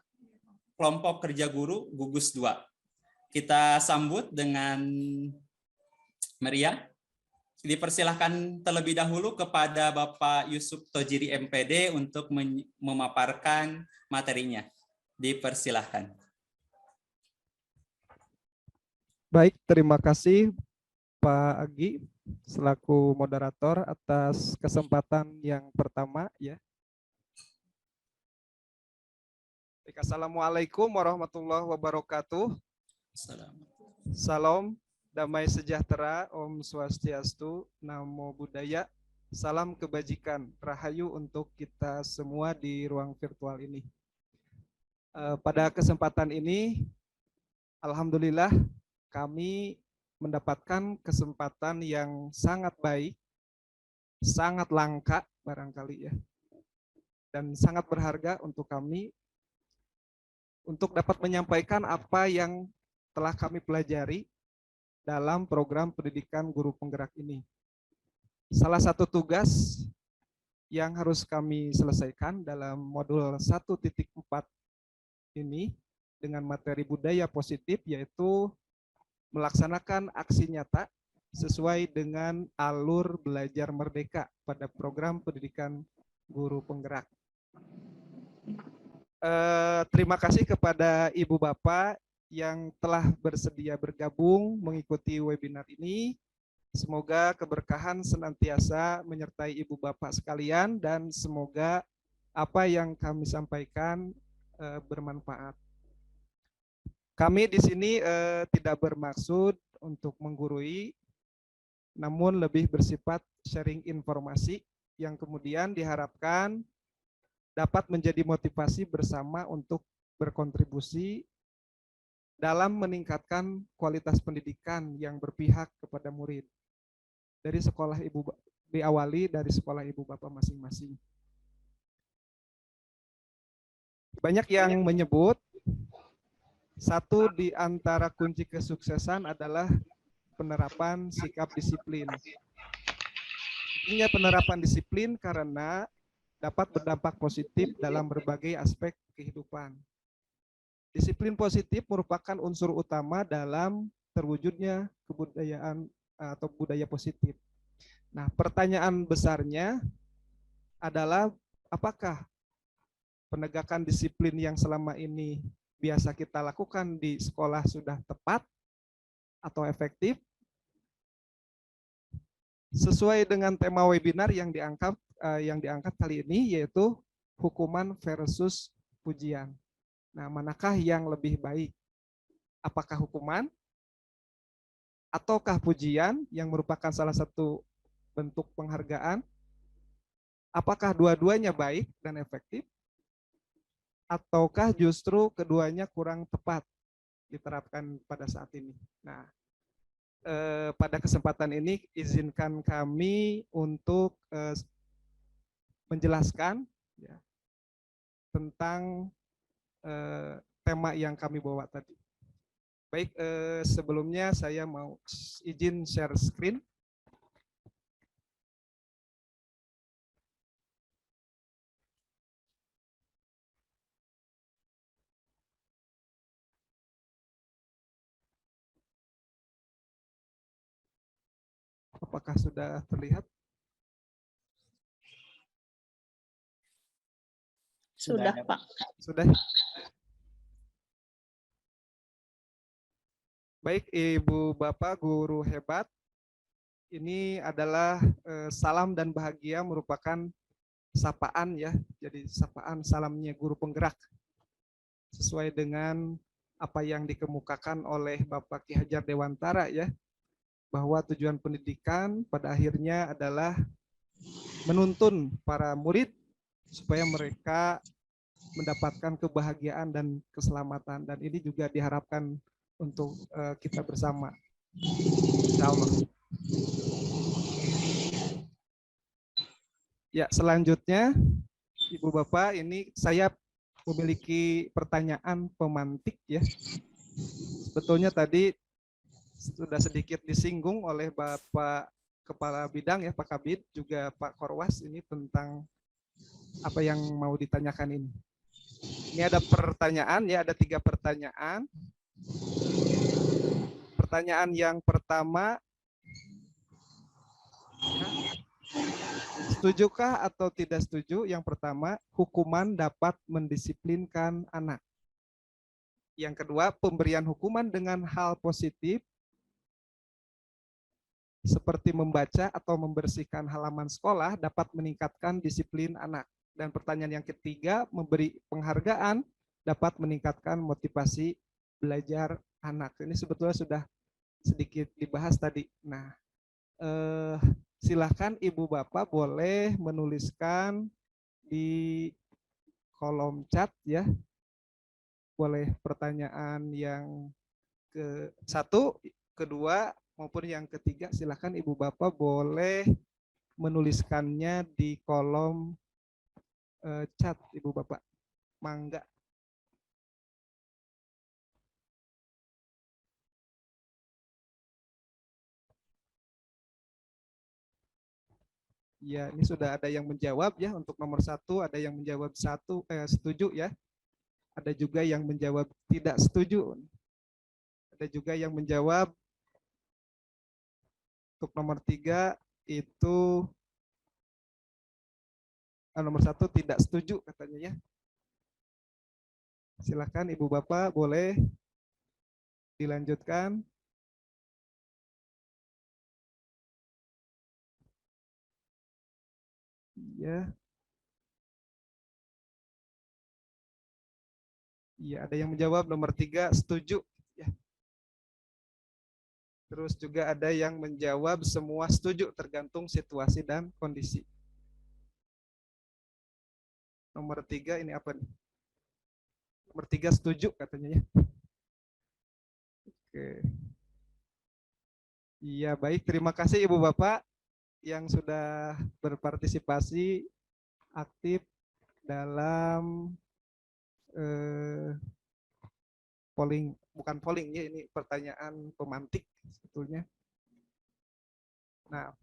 kelompok kerja guru Gugus 2. Kita sambut dengan meriah. Dipersilahkan terlebih dahulu kepada Bapak Yusuf Tojiri MPD untuk memaparkan materinya. Dipersilahkan. Baik, terima kasih Pak Agi selaku moderator atas kesempatan yang pertama ya. Baik, Assalamualaikum warahmatullahi wabarakatuh. Salam, damai sejahtera, Om Swastiastu, Namo Buddhaya, salam kebajikan, rahayu untuk kita semua di ruang virtual ini. Pada kesempatan ini, alhamdulillah kami mendapatkan kesempatan yang sangat baik, sangat langka barangkali ya, dan sangat berharga untuk kami untuk dapat menyampaikan apa yang telah kami pelajari dalam program pendidikan guru penggerak ini. Salah satu tugas yang harus kami selesaikan dalam modul 1.4 ini dengan materi budaya positif yaitu melaksanakan aksi nyata sesuai dengan alur belajar merdeka pada program pendidikan guru penggerak. Terima kasih kepada Ibu Bapak yang telah bersedia bergabung mengikuti webinar ini. Semoga keberkahan senantiasa menyertai Ibu Bapak sekalian dan semoga apa yang kami sampaikan bermanfaat. Kami di sini tidak bermaksud untuk menggurui, namun lebih bersifat sharing informasi yang kemudian diharapkan dapat menjadi motivasi bersama untuk berkontribusi dalam meningkatkan kualitas pendidikan yang berpihak kepada murid. Dari sekolah ibu, diawali dari sekolah ibu bapak masing-masing. Banyak yang menyebut satu di antara kunci kesuksesan adalah penerapan sikap disiplin. Intinya penerapan disiplin karena dapat berdampak positif dalam berbagai aspek kehidupan. Disiplin positif merupakan unsur utama dalam terwujudnya kebudayaan atau budaya positif. Nah, pertanyaan besarnya adalah apakah penegakan disiplin yang selama ini biasa kita lakukan di sekolah sudah tepat atau efektif? Sesuai dengan tema webinar yang diangkat kali ini yaitu hukuman versus pujian. Nah, manakah yang lebih baik? Apakah hukuman ataukah pujian yang merupakan salah satu bentuk penghargaan? Apakah dua-duanya baik dan efektif? Ataukah justru keduanya kurang tepat diterapkan pada saat ini? Nah, pada kesempatan ini izinkan kami untuk menjelaskan ya, tentang tema yang kami bawa tadi. Baik, sebelumnya saya mau izin share screen. Apakah sudah terlihat? Sudah, Pak. Sudah. Baik, Ibu Bapak guru hebat. Ini adalah salam dan bahagia merupakan sapaan ya. Jadi sapaan salamnya guru penggerak. Sesuai dengan apa yang dikemukakan oleh Bapak Ki Hajar Dewantara ya. Bahwa tujuan pendidikan pada akhirnya adalah menuntun para murid supaya mereka mendapatkan kebahagiaan dan keselamatan, dan ini juga diharapkan untuk kita bersama. Insya Allah. Ya, selanjutnya Ibu Bapak, ini saya memiliki pertanyaan pemantik ya. Sebetulnya tadi sudah sedikit disinggung oleh Bapak Kepala Bidang ya, Pak Kabid, juga Pak Korwas ini tentang apa yang mau ditanyakan ini. Ini ada pertanyaan ya, ada 3 pertanyaan. Pertanyaan yang pertama, setujukah atau tidak setuju? Yang pertama, hukuman dapat mendisiplinkan anak. Yang kedua, pemberian hukuman dengan hal positif seperti membaca atau membersihkan halaman sekolah dapat meningkatkan disiplin anak. Dan pertanyaan yang ketiga, memberi penghargaan dapat meningkatkan motivasi belajar anak. Ini sebetulnya sudah sedikit dibahas tadi. Nah, silakan Ibu Bapak boleh menuliskan di kolom chat ya. Boleh pertanyaan yang ke-1, kedua, maupun yang ketiga, silakan Ibu Bapak boleh menuliskannya di kolom chat Ibu Bapak. Mangga. Ya, ini sudah ada yang menjawab ya. Untuk nomor 1 ada yang menjawab setuju ya. Ada juga yang menjawab tidak setuju. Ada juga yang menjawab untuk nomor 3 itu nomor 1 tidak setuju katanya ya. Silakan Ibu Bapak boleh dilanjutkan. Ya. Iya, ada yang menjawab nomor 3 setuju ya. Terus juga ada yang menjawab semua setuju tergantung situasi dan kondisi. Nomor 3 ini apa nih? Nomor 3 setuju katanya ya. Oke. Iya, baik. Terima kasih Ibu Bapak yang sudah berpartisipasi aktif dalam polling, bukan polling ya, ini pertanyaan pemantik sebetulnya. Nah,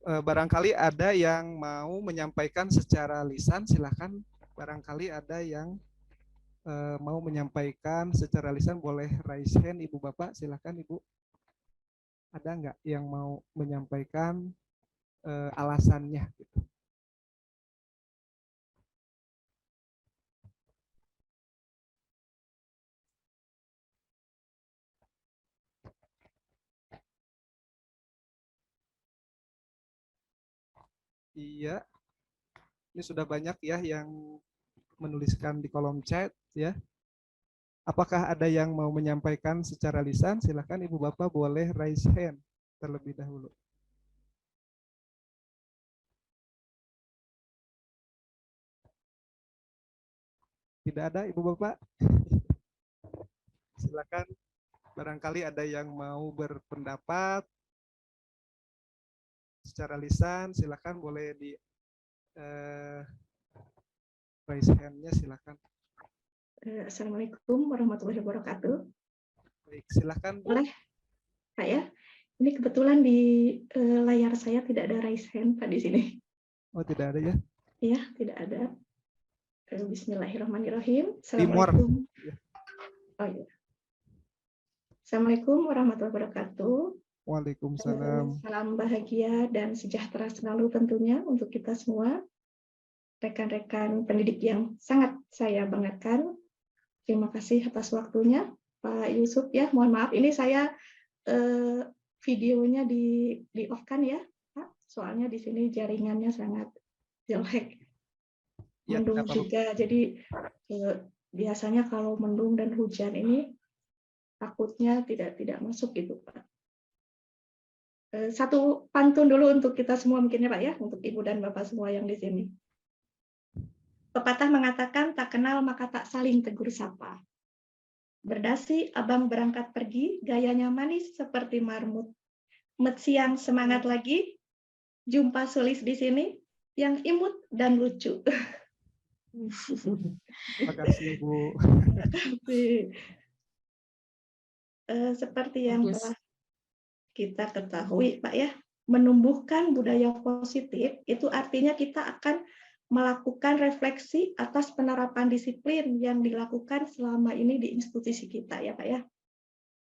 barangkali ada yang mau menyampaikan secara lisan, silakan. Barangkali ada yang mau menyampaikan secara lisan, boleh raise hand Ibu Bapak, silakan Ibu. Ada nggak yang mau menyampaikan alasannya gitu? Iya, ini sudah banyak ya yang menuliskan di kolom chat ya. Apakah ada yang mau menyampaikan secara lisan? Silakan Ibu Bapak boleh raise hand terlebih dahulu. Tidak ada Ibu Bapak? Silakan, barangkali ada yang mau berpendapat secara lisan, silakan boleh di raise hand-nya, silakan. Assalamualaikum warahmatullahi wabarakatuh. Baik, silakan Bu. Boleh, Pak ya? Ini kebetulan di layar saya tidak ada raise hand Pak di sini. Oh, tidak ada ya? Iya, tidak ada. Bismillahirrahmanirrahim. Assalamualaikum. Oh iya. Assalamualaikum warahmatullahi wabarakatuh. Waalaikumsalam. Salam bahagia dan sejahtera selalu tentunya untuk kita semua. Rekan-rekan pendidik yang sangat saya banggakan. Terima kasih atas waktunya, Pak Yusuf ya. Mohon maaf, ini saya videonya di off-kan ya, Pak. Soalnya di sini jaringannya sangat jelek. Ya, mendung juga, jadi biasanya kalau mendung dan hujan ini takutnya tidak masuk gitu, Pak. Satu pantun dulu untuk kita semua mungkin ya Pak ya, untuk Ibu dan Bapak semua yang di sini. Pepatah mengatakan tak kenal maka tak saling tegur sapa. Berdasi abang berangkat pergi, gayanya manis seperti marmut. Met siang semangat lagi, jumpa Sulis di sini yang imut dan lucu. Terima kasih Bu. Seperti yang telah kita ketahui Pak ya, menumbuhkan budaya positif itu artinya kita akan melakukan refleksi atas penerapan disiplin yang dilakukan selama ini di institusi kita ya Pak ya.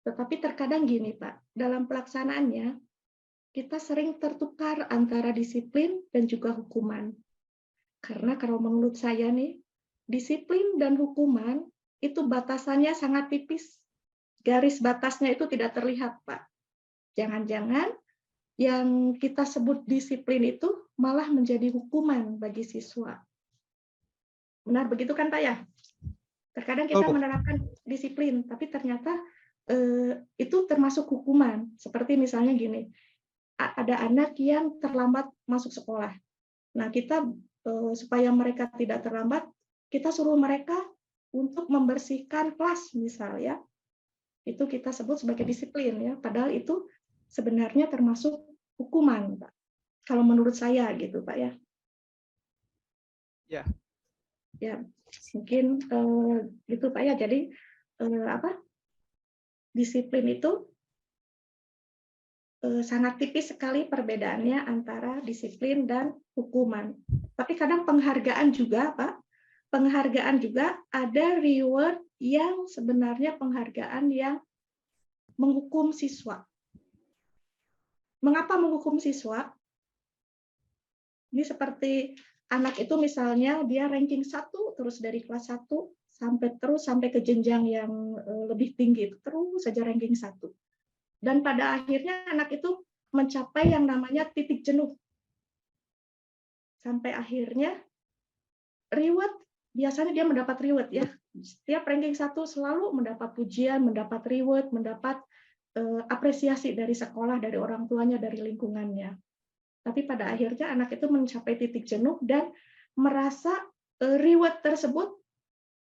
Tetapi terkadang gini Pak, dalam pelaksanaannya kita sering tertukar antara disiplin dan juga hukuman. Karena kalau menurut saya nih, disiplin dan hukuman itu batasannya sangat tipis. Garis batasnya itu tidak terlihat Pak. Jangan-jangan yang kita sebut disiplin itu malah menjadi hukuman bagi siswa. Benar begitu kan Pak ya? Terkadang kita menerapkan disiplin, tapi ternyata itu termasuk hukuman. Seperti misalnya gini, ada anak yang terlambat masuk sekolah. Nah, kita supaya mereka tidak terlambat, kita suruh mereka untuk membersihkan kelas, misal ya. Itu kita sebut sebagai disiplin ya. Padahal itu sebenarnya termasuk hukuman, Pak. Kalau menurut saya gitu, Pak ya. Ya. Ya, mungkin gitu Pak ya. Jadi disiplin itu sangat tipis sekali perbedaannya antara disiplin dan hukuman. Tapi kadang penghargaan juga, Pak. Penghargaan juga ada reward yang sebenarnya penghargaan yang menghukum siswa. Mengapa menghukum siswa? Ini seperti anak itu misalnya dia ranking 1 terus dari kelas 1 sampai ke jenjang yang lebih tinggi, terus saja ranking 1. Dan pada akhirnya anak itu mencapai yang namanya titik jenuh. Sampai akhirnya reward, biasanya dia mendapat reward ya. Setiap ranking 1 selalu mendapat pujian, mendapat reward, mendapat apresiasi dari sekolah, dari orang tuanya, dari lingkungannya. Tapi pada akhirnya anak itu mencapai titik jenuh dan merasa reward tersebut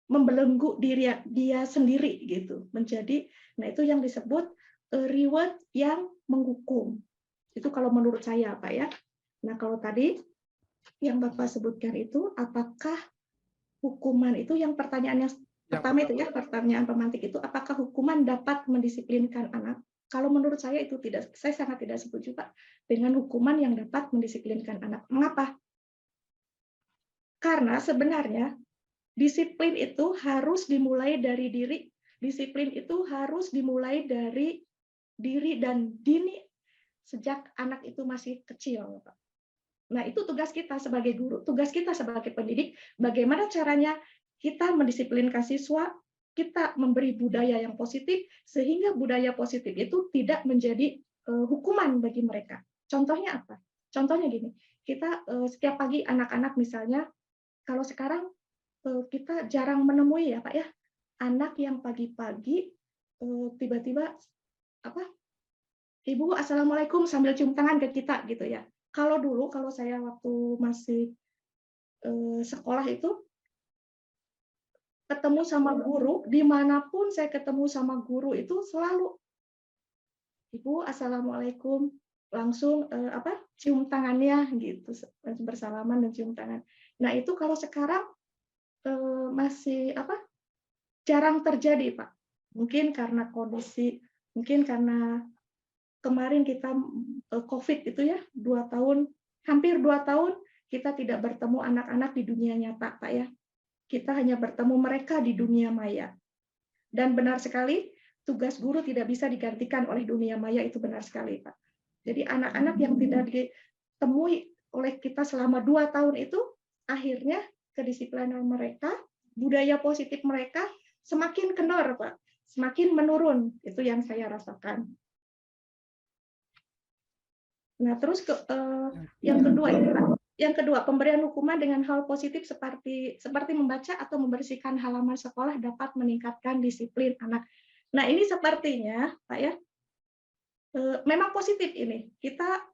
membelenggu diri dia sendiri gitu. Nah itu yang disebut reward yang menghukum. Itu kalau menurut saya, Pak ya. Nah, kalau tadi yang Bapak sebutkan itu, apakah hukuman itu, yang pertanyaan yang pertama itu ya, pertanyaan pemantik itu, apakah hukuman dapat mendisiplinkan anak? Kalau menurut saya itu tidak, saya sangat tidak setuju Pak dengan hukuman yang dapat mendisiplinkan anak. Mengapa? Karena sebenarnya disiplin itu harus dimulai dari diri. Disiplin itu harus dimulai dari diri dan dini sejak anak itu masih kecil. Nah, itu tugas kita sebagai guru, tugas kita sebagai pendidik, bagaimana caranya kita mendisiplinkan siswa, kita memberi budaya yang positif, sehingga budaya positif itu tidak menjadi hukuman bagi mereka. Contohnya apa? Contohnya gini, kita setiap pagi anak-anak misalnya, kalau sekarang kita jarang menemui ya Pak ya, anak yang pagi-pagi tiba-tiba Ibu Assalamualaikum sambil cium tangan ke kita gitu ya. Kalau dulu, kalau saya waktu masih sekolah itu, ketemu sama guru, dimanapun saya ketemu sama guru itu selalu, Ibu Assalamualaikum, langsung cium tangannya gitu, bersalaman dan cium tangan. Nah itu kalau sekarang masih jarang terjadi Pak. Mungkin karena kondisi, mungkin karena kemarin kita COVID itu ya, 2 tahun, hampir 2 tahun kita tidak bertemu anak-anak di dunia nyata Pak ya. Kita hanya bertemu mereka di dunia maya. Dan benar sekali, tugas guru tidak bisa digantikan oleh dunia maya, itu benar sekali Pak. Jadi anak-anak yang tidak ditemui oleh kita selama 2 tahun itu, akhirnya kedisiplinan mereka, budaya positif mereka semakin kendor Pak, semakin menurun. Itu yang saya rasakan. Nah, terus yang kedua ini Pak. Yang kedua, pemberian hukuman dengan hal positif seperti membaca atau membersihkan halaman sekolah dapat meningkatkan disiplin anak. Nah, ini sepertinya, Pak ya, memang positif ini. Kita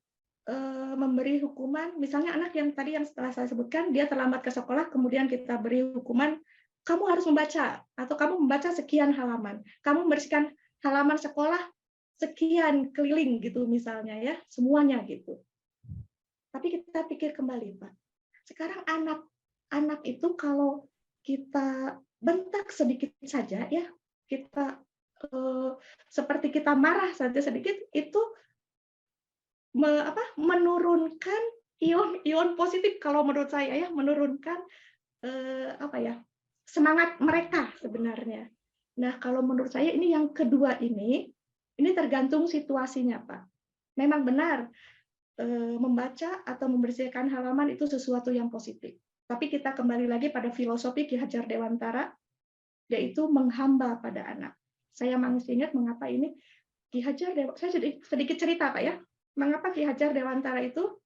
memberi hukuman, misalnya anak yang tadi yang setelah saya sebutkan, dia terlambat ke sekolah, kemudian kita beri hukuman, kamu harus membaca, atau kamu membaca sekian halaman. Kamu membersihkan halaman sekolah sekian keliling gitu misalnya ya, semuanya gitu. Tapi kita pikir kembali, Pak. Sekarang anak itu kalau kita bentak sedikit saja, ya, kita seperti kita marah saja sedikit, itu menurunkan ion positif kalau menurut saya ya, menurunkan semangat mereka sebenarnya. Nah, kalau menurut saya ini yang kedua ini tergantung situasinya, Pak. Memang benar. Membaca atau membersihkan halaman itu sesuatu yang positif. Tapi kita kembali lagi pada filosofi Ki Hajar Dewantara, yaitu menghamba pada anak. Saya masih ingat mengapa ini Ki Hajar Dewantara, saya sedikit cerita Pak ya, mengapa Ki Hajar Dewantara itu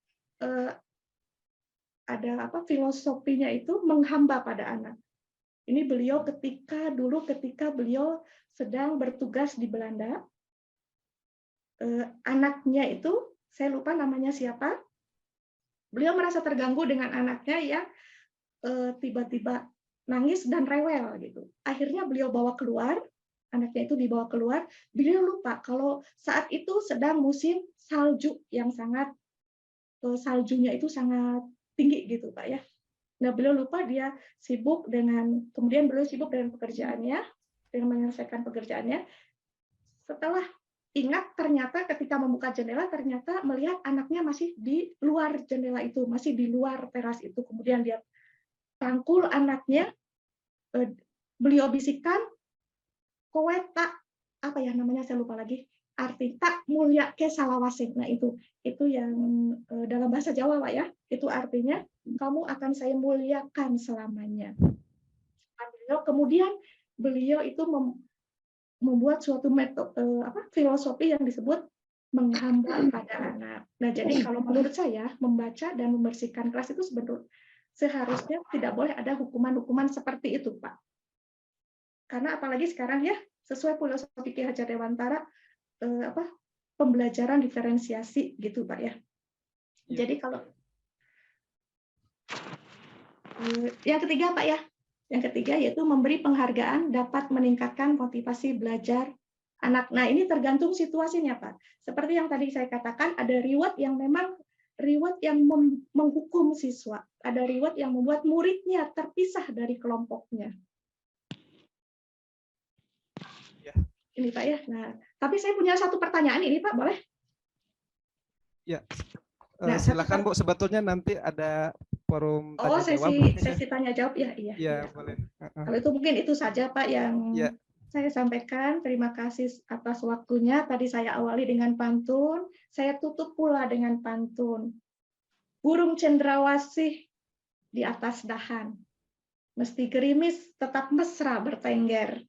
ada filosofinya itu menghamba pada anak. Ini beliau ketika beliau sedang bertugas di Belanda. Anaknya itu, saya lupa namanya siapa, beliau merasa terganggu dengan anaknya yang tiba-tiba nangis dan rewel gitu. Akhirnya beliau bawa keluar, anaknya itu dibawa keluar, beliau lupa kalau saat itu sedang musim salju yang sangat, saljunya itu sangat tinggi gitu Pak ya. Nah beliau lupa, dia sibuk kemudian beliau sibuk dengan pekerjaannya, dengan menyelesaikan pekerjaannya. Setelah ingat, ternyata ketika membuka jendela ternyata melihat anaknya masih di luar jendela itu, masih di luar teras itu. Kemudian dia rangkul anaknya, beliau bisikkan, kowe tak apa ya namanya saya lupa lagi, arti tak mulia ke salawasing. Nah itu yang dalam bahasa Jawa Pak ya, itu artinya kamu akan saya muliakan selamanya. Kemudian beliau itu membuat suatu metode filosofi yang disebut menghamba pada anak. Nah, jadi kalau menurut saya membaca dan membersihkan kelas itu seharusnya tidak boleh ada hukuman-hukuman seperti itu, Pak. Karena apalagi sekarang ya, sesuai filosofi Ki Hajar Dewantara, pembelajaran diferensiasi gitu, Pak ya. Jadi kalau yang ketiga, Pak ya. Yang ketiga yaitu memberi penghargaan dapat meningkatkan motivasi belajar anak. Nah, ini tergantung situasinya, Pak. Seperti yang tadi saya katakan, ada reward yang memang menghukum siswa. Ada reward yang membuat muridnya terpisah dari kelompoknya. Ya. Ini, Pak ya. Nah, tapi saya punya satu pertanyaan ini, Pak, boleh? Ya. Nah, silakan Bu, sebetulnya nanti ada forum tanya jawab. Sesi tanya jawab ya, iya. Ya, iya. boleh. Kalau itu mungkin itu saja Pak yang saya sampaikan. Terima kasih atas waktunya. Tadi saya awali dengan pantun, saya tutup pula dengan pantun. Burung cendrawasih di atas dahan, mesti gerimis tetap mesra bertengger.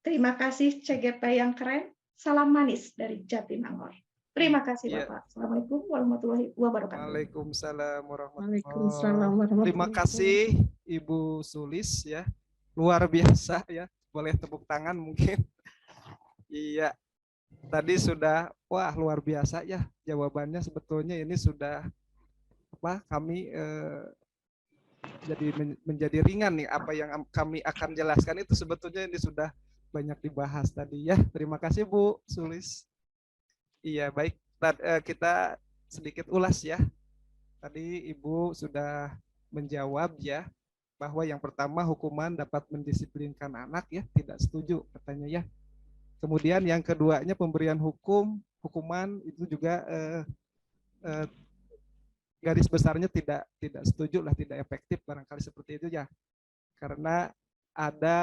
Terima kasih CGP yang keren. Salam manis dari Jatinangor. Terima kasih Bapak. Assalamualaikum warahmatullahi wabarakatuh. Waalaikumsalam Waalaikumsalam warahmatullahi. Terima kasih Ibu Sulis ya. Luar biasa ya. Boleh tepuk tangan mungkin. Iya. Tadi sudah luar biasa ya jawabannya. Sebetulnya ini sudah kami jadi menjadi ringan nih, apa yang kami akan jelaskan itu sebetulnya ini sudah banyak dibahas tadi ya. Terima kasih Bu Sulis. Iya, baik. Kita sedikit ulas ya. Tadi Ibu sudah menjawab ya, bahwa yang pertama hukuman dapat mendisiplinkan anak ya, tidak setuju katanya ya. Kemudian yang keduanya pemberian hukuman itu juga garis besarnya tidak setuju lah, tidak efektif barangkali seperti itu ya. Karena ada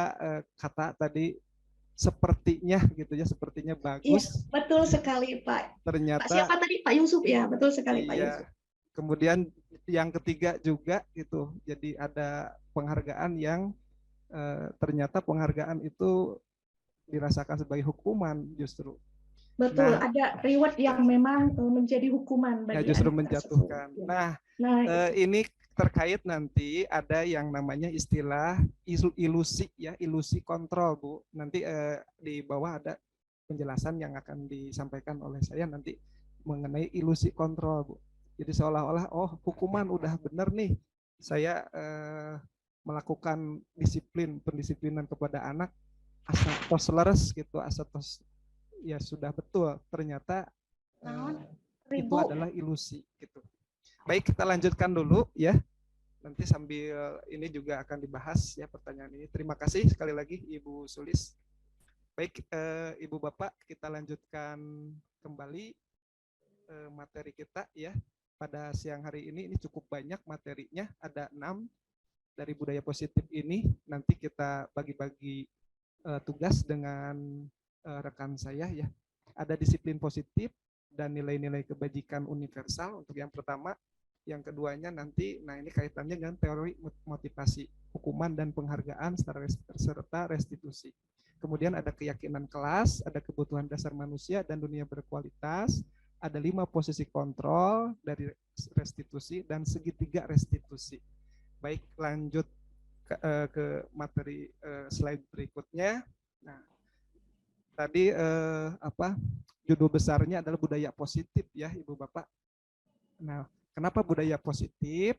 kata tadi sepertinya gitu ya, sepertinya bagus. Iya, betul sekali Pak. Ternyata Pak siapa tadi? Pak Yusuf ya, betul sekali Pak Yusuf. Kemudian yang ketiga juga gitu. Jadi ada penghargaan yang ternyata penghargaan itu dirasakan sebagai hukuman justru. Betul, ada reward yang memang menjadi hukuman bagi justru anak menjatuhkan. tersebut. Nah, ini terkait nanti ada yang namanya istilah ilusi ya, ilusi kontrol Bu. Nanti di bawah ada penjelasan yang akan disampaikan oleh saya nanti mengenai ilusi kontrol Bu. Jadi seolah-olah hukuman udah bener nih, saya melakukan pendisiplinan kepada anak asa tos leres gitu, asa tos ya sudah betul, ternyata itu adalah ilusi gitu. Baik, kita lanjutkan dulu ya. Nanti sambil ini juga akan dibahas ya pertanyaan ini. Terima kasih sekali lagi Ibu Sulis. Baik, Ibu Bapak, kita lanjutkan kembali materi kita ya. Pada siang hari ini cukup banyak materinya, ada 6 dari budaya positif ini. Nanti kita bagi-bagi tugas dengan rekan saya ya. Ada disiplin positif dan nilai-nilai kebajikan universal untuk yang pertama. Yang keduanya nanti, nah ini kaitannya dengan teori motivasi, hukuman dan penghargaan serta restitusi. Kemudian ada keyakinan kelas, ada kebutuhan dasar manusia dan dunia berkualitas, ada 5 posisi kontrol dari restitusi dan segitiga restitusi. Baik, lanjut ke materi slide berikutnya. Nah, tadi judul besarnya adalah budaya positif ya Ibu Bapak. Nah, kenapa budaya positif?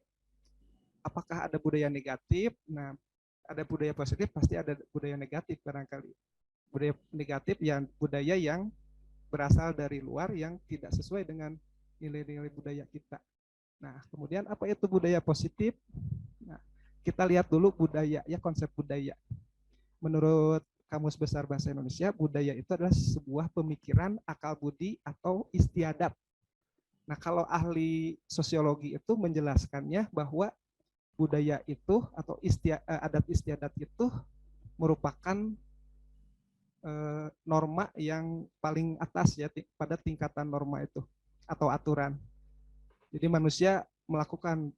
Apakah ada budaya negatif? Nah, ada budaya positif pasti ada budaya negatif barangkali. Budaya negatif yang budaya yang berasal dari luar yang tidak sesuai dengan nilai-nilai budaya kita. Nah, kemudian apa itu budaya positif? Nah, kita lihat dulu budaya ya, konsep budaya. Menurut Kamus Besar Bahasa Indonesia, budaya itu adalah sebuah pemikiran, akal budi, atau istiadat. Nah, kalau ahli sosiologi itu menjelaskannya bahwa budaya itu atau adat istiadat itu merupakan norma yang paling atas ya pada tingkatan norma itu atau aturan. Jadi manusia melakukan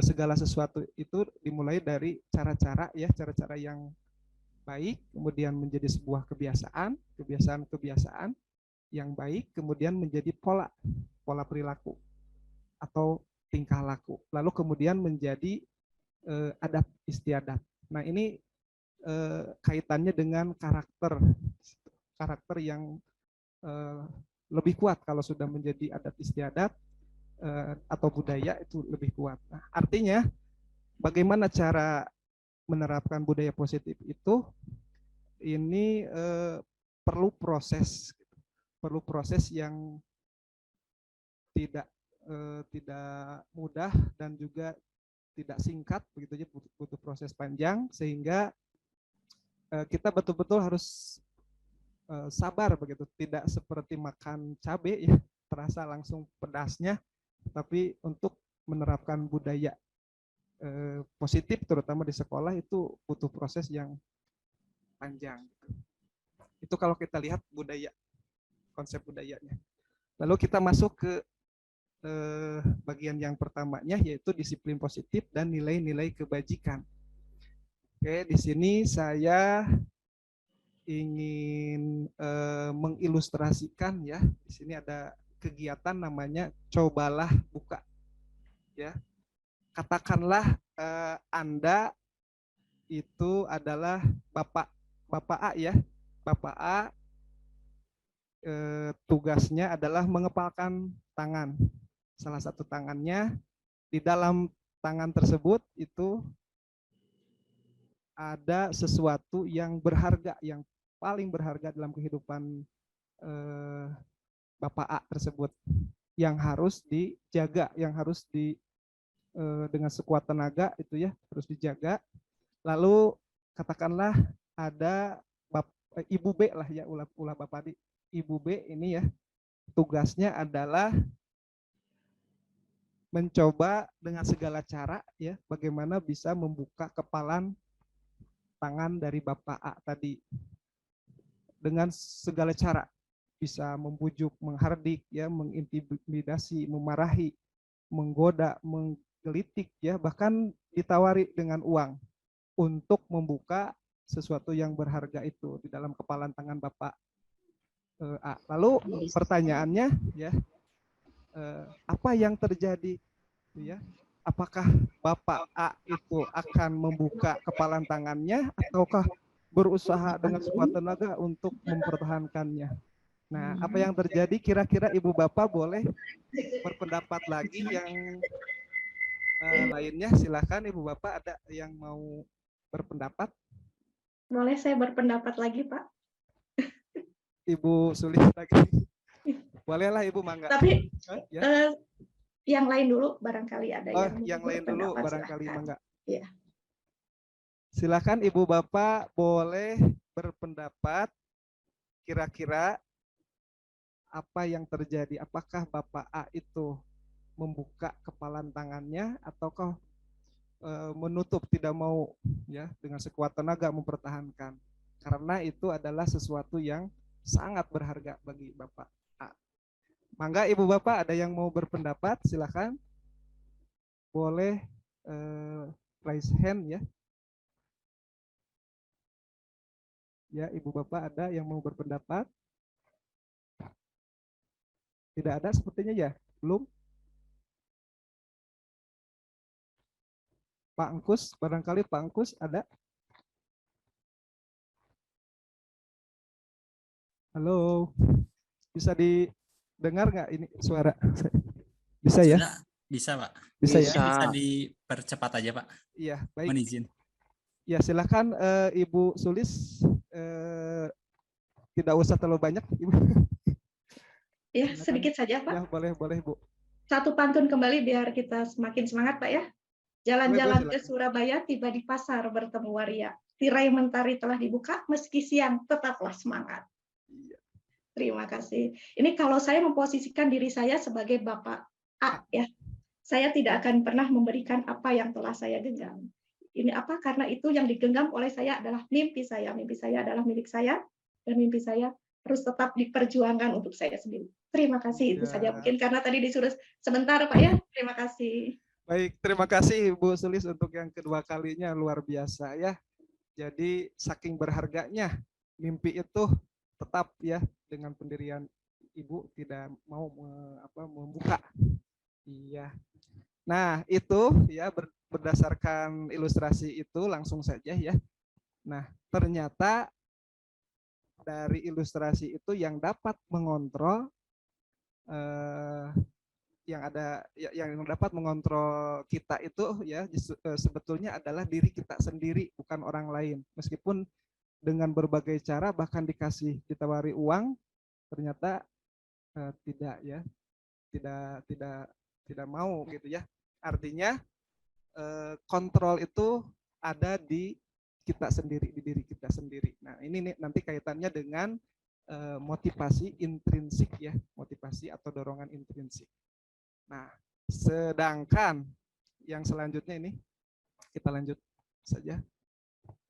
segala sesuatu itu dimulai dari cara-cara ya, cara-cara yang baik, kemudian menjadi sebuah kebiasaan yang baik, kemudian menjadi pola perilaku atau tingkah laku, lalu kemudian menjadi adat istiadat. Nah, ini kaitannya dengan karakter yang lebih kuat kalau sudah menjadi adat istiadat atau budaya itu lebih kuat. Nah, artinya bagaimana cara menerapkan budaya positif itu, ini perlu proses yang tidak mudah dan juga tidak singkat begitu aja, butuh proses panjang, sehingga kita betul-betul harus sabar begitu, tidak seperti makan cabai ya, terasa langsung pedasnya, tapi untuk menerapkan budaya positif terutama di sekolah itu butuh proses yang panjang. Itu kalau kita lihat budaya, konsep budayanya. Lalu kita masuk ke bagian yang pertamanya, yaitu disiplin positif dan nilai-nilai kebajikan. Oke, di sini saya ingin mengilustrasikan ya. Di sini ada kegiatan namanya cobalah buka. Ya, katakanlah Anda itu adalah Bapak A ya. Bapak A tugasnya adalah mengepalkan tangan. Salah satu tangannya, di dalam tangan tersebut itu ada sesuatu yang berharga, yang paling berharga dalam kehidupan Bapak A tersebut, yang harus dijaga, yang harus dengan sekuat tenaga itu ya, harus dijaga. Lalu katakanlah ada Ibu B lah ya, ulah Bapak di Ibu B ini ya, tugasnya adalah mencoba dengan segala cara ya, bagaimana bisa membuka kepalan tangan dari Bapak A tadi dengan segala cara, bisa membujuk, menghardik ya, mengintimidasi, memarahi, menggoda, menggelitik ya, bahkan ditawari dengan uang untuk membuka sesuatu yang berharga itu di dalam kepalan tangan Bapak A. Lalu pertanyaannya ya, apa yang terjadi ya? Apakah Bapak A itu akan membuka kepalan tangannya ataukah berusaha dengan sekuat tenaga untuk mempertahankannya? Nah, apa yang terjadi kira-kira Ibu Bapak boleh berpendapat lagi, yang lainnya silakan Ibu Bapak, ada yang mau berpendapat? Boleh saya berpendapat lagi, Pak? Ibu Sulis lagi. Bolehlah Ibu, mangga. Tapi ya? Yang lain dulu barangkali ada yang lain dulu barangkali, mangga. Iya. Silakan Ibu Bapak boleh berpendapat, kira-kira apa yang terjadi? Apakah Bapak A itu membuka kepalan tangannya ataukah menutup, tidak mau ya dengan sekuat tenaga mempertahankan, karena itu adalah sesuatu yang sangat berharga bagi Bapak A. Mangga Ibu Bapak, ada yang mau berpendapat, silakan boleh raise hand ya. Ya, Ibu Bapak ada yang mau berpendapat? Tidak ada sepertinya ya, belum. Pak Engkus, barangkali Pak Engkus ada? Halo, bisa didengar nggak ini suara? Bisa ya? Sudah bisa, Pak. Bisa ya? Bisa dipercepat aja, Pak. Iya, baik. Mohon izin. Ya, silakan Ibu Sulis, tidak usah terlalu banyak, Ibu. Ya, Silakan. sedikit saja, Pak. Ya, boleh, Bu. Satu pantun kembali biar kita semakin semangat, Pak ya. Jalan-jalan ke Surabaya, tiba di pasar bertemu waria. Tirai mentari telah dibuka, meski siang tetaplah semangat. Terima kasih. Ini kalau saya memposisikan diri saya sebagai Bapak A ya, saya tidak akan pernah memberikan apa yang telah saya genggam. Ini apa? Karena itu yang digenggam oleh saya adalah mimpi saya. Mimpi saya adalah milik saya, dan mimpi saya harus tetap diperjuangkan untuk saya sendiri. Terima kasih, itu saja mungkin karena tadi disuruh sebentar Pak ya. Terima kasih. Baik, terima kasih Bu Sulis untuk yang kedua kalinya, luar biasa ya. Jadi saking berharganya mimpi itu tetap ya, dengan pendirian Ibu tidak mau membuka. Iya. Nah, itu ya berdasarkan ilustrasi itu langsung saja ya. Nah, ternyata dari ilustrasi itu yang dapat mengontrol yang dapat mengontrol kita itu ya sebetulnya adalah diri kita sendiri, bukan orang lain. Meskipun dengan berbagai cara, bahkan ditawari uang, ternyata tidak ya, tidak mau gitu ya. Artinya kontrol itu ada di kita sendiri, di diri kita sendiri. Nah, ini nanti kaitannya dengan motivasi intrinsik ya, motivasi atau dorongan intrinsik. Nah, sedangkan yang selanjutnya ini kita lanjut saja.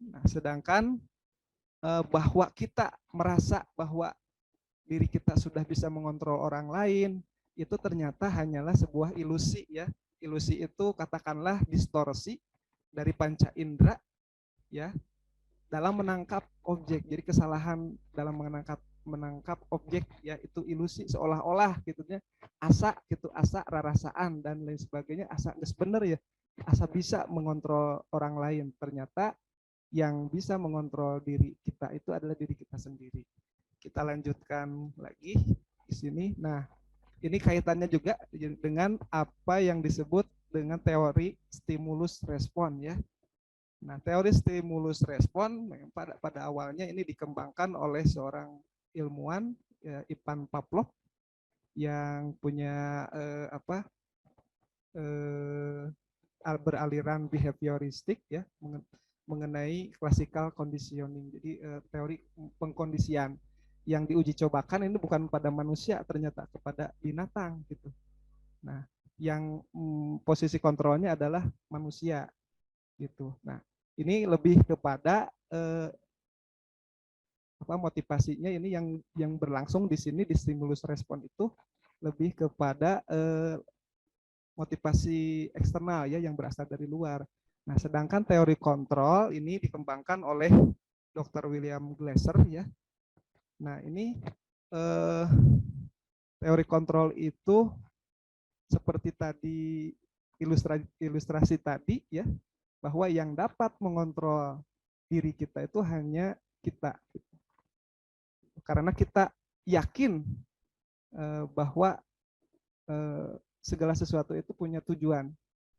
Nah, sedangkan bahwa kita merasa bahwa diri kita sudah bisa mengontrol orang lain, itu ternyata hanyalah sebuah ilusi ya. Ilusi itu katakanlah distorsi dari panca indera ya dalam menangkap objek. Jadi kesalahan dalam menangkap objek ya, itu ilusi, seolah-olah gitunya asa gitu, asa rarasaan dan lain sebagainya, asa bener ya, asa bisa mengontrol orang lain. Ternyata yang bisa mengontrol diri kita itu adalah diri kita sendiri. Kita lanjutkan lagi di sini. Nah, ini kaitannya juga dengan apa yang disebut dengan teori stimulus respon ya. Nah, teori stimulus respon pada awalnya ini dikembangkan oleh seorang ilmuwan ya, Ivan Pavlov, yang punya beraliran behavioristik ya, mengenai classical conditioning. Jadi teori pengkondisian yang diuji cobakan ini bukan pada manusia, ternyata kepada binatang gitu. Nah, yang posisi kontrolnya adalah manusia gitu. Nah, ini lebih kepada motivasinya ini yang berlangsung di sini di stimulus respon itu lebih kepada motivasi eksternal ya, yang berasal dari luar. Nah, sedangkan teori kontrol ini dikembangkan oleh Dr. William Glasser ya. Nah, ini teori kontrol itu seperti tadi ilustrasi tadi ya, bahwa yang dapat mengontrol diri kita itu hanya kita. Karena kita yakin bahwa segala sesuatu itu punya tujuan.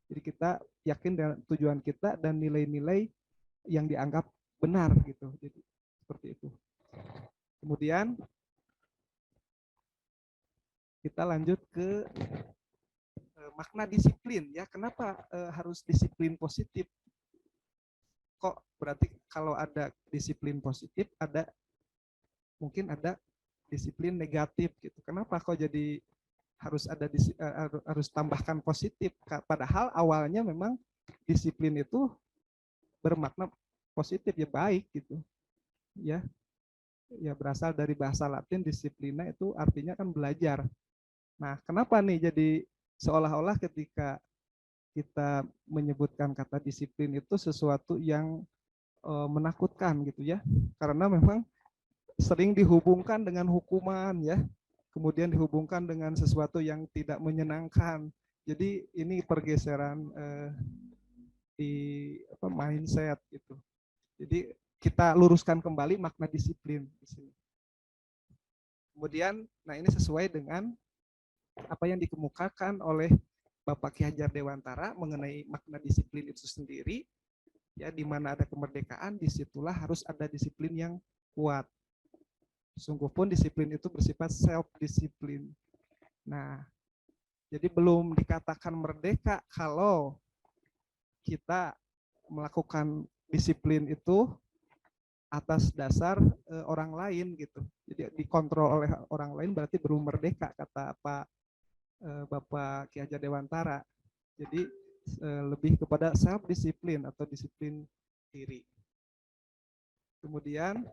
Jadi kita yakin dengan tujuan kita dan nilai-nilai yang dianggap benar gitu. Jadi seperti itu. Kemudian kita lanjut ke makna disiplin ya. Kenapa harus disiplin positif? Kok berarti kalau ada disiplin positif, mungkin ada disiplin negatif gitu. Kenapa kok jadi harus tambahkan positif? Padahal awalnya memang disiplin itu bermakna positif ya, baik gitu. Ya. Ya, berasal dari bahasa Latin disiplina, itu artinya kan belajar. Nah, kenapa nih jadi seolah-olah ketika kita menyebutkan kata disiplin itu sesuatu yang menakutkan gitu ya. Karena memang sering dihubungkan dengan hukuman ya, kemudian dihubungkan dengan sesuatu yang tidak menyenangkan. Jadi ini pergeseran di mindset gitu. Jadi kita luruskan kembali makna disiplin di sini. Kemudian, nah ini sesuai dengan apa yang dikemukakan oleh Bapak Ki Hajar Dewantara mengenai makna disiplin itu sendiri. Ya, di mana ada kemerdekaan, disitulah harus ada disiplin yang kuat. Sungguh pun disiplin itu bersifat self-disiplin. Nah, jadi belum dikatakan merdeka kalau kita melakukan disiplin itu atas dasar orang lain gitu. Jadi dikontrol oleh orang lain berarti belum merdeka, kata Bapak Ki Hajar Dewantara. Jadi lebih kepada self disiplin atau disiplin diri. Kemudian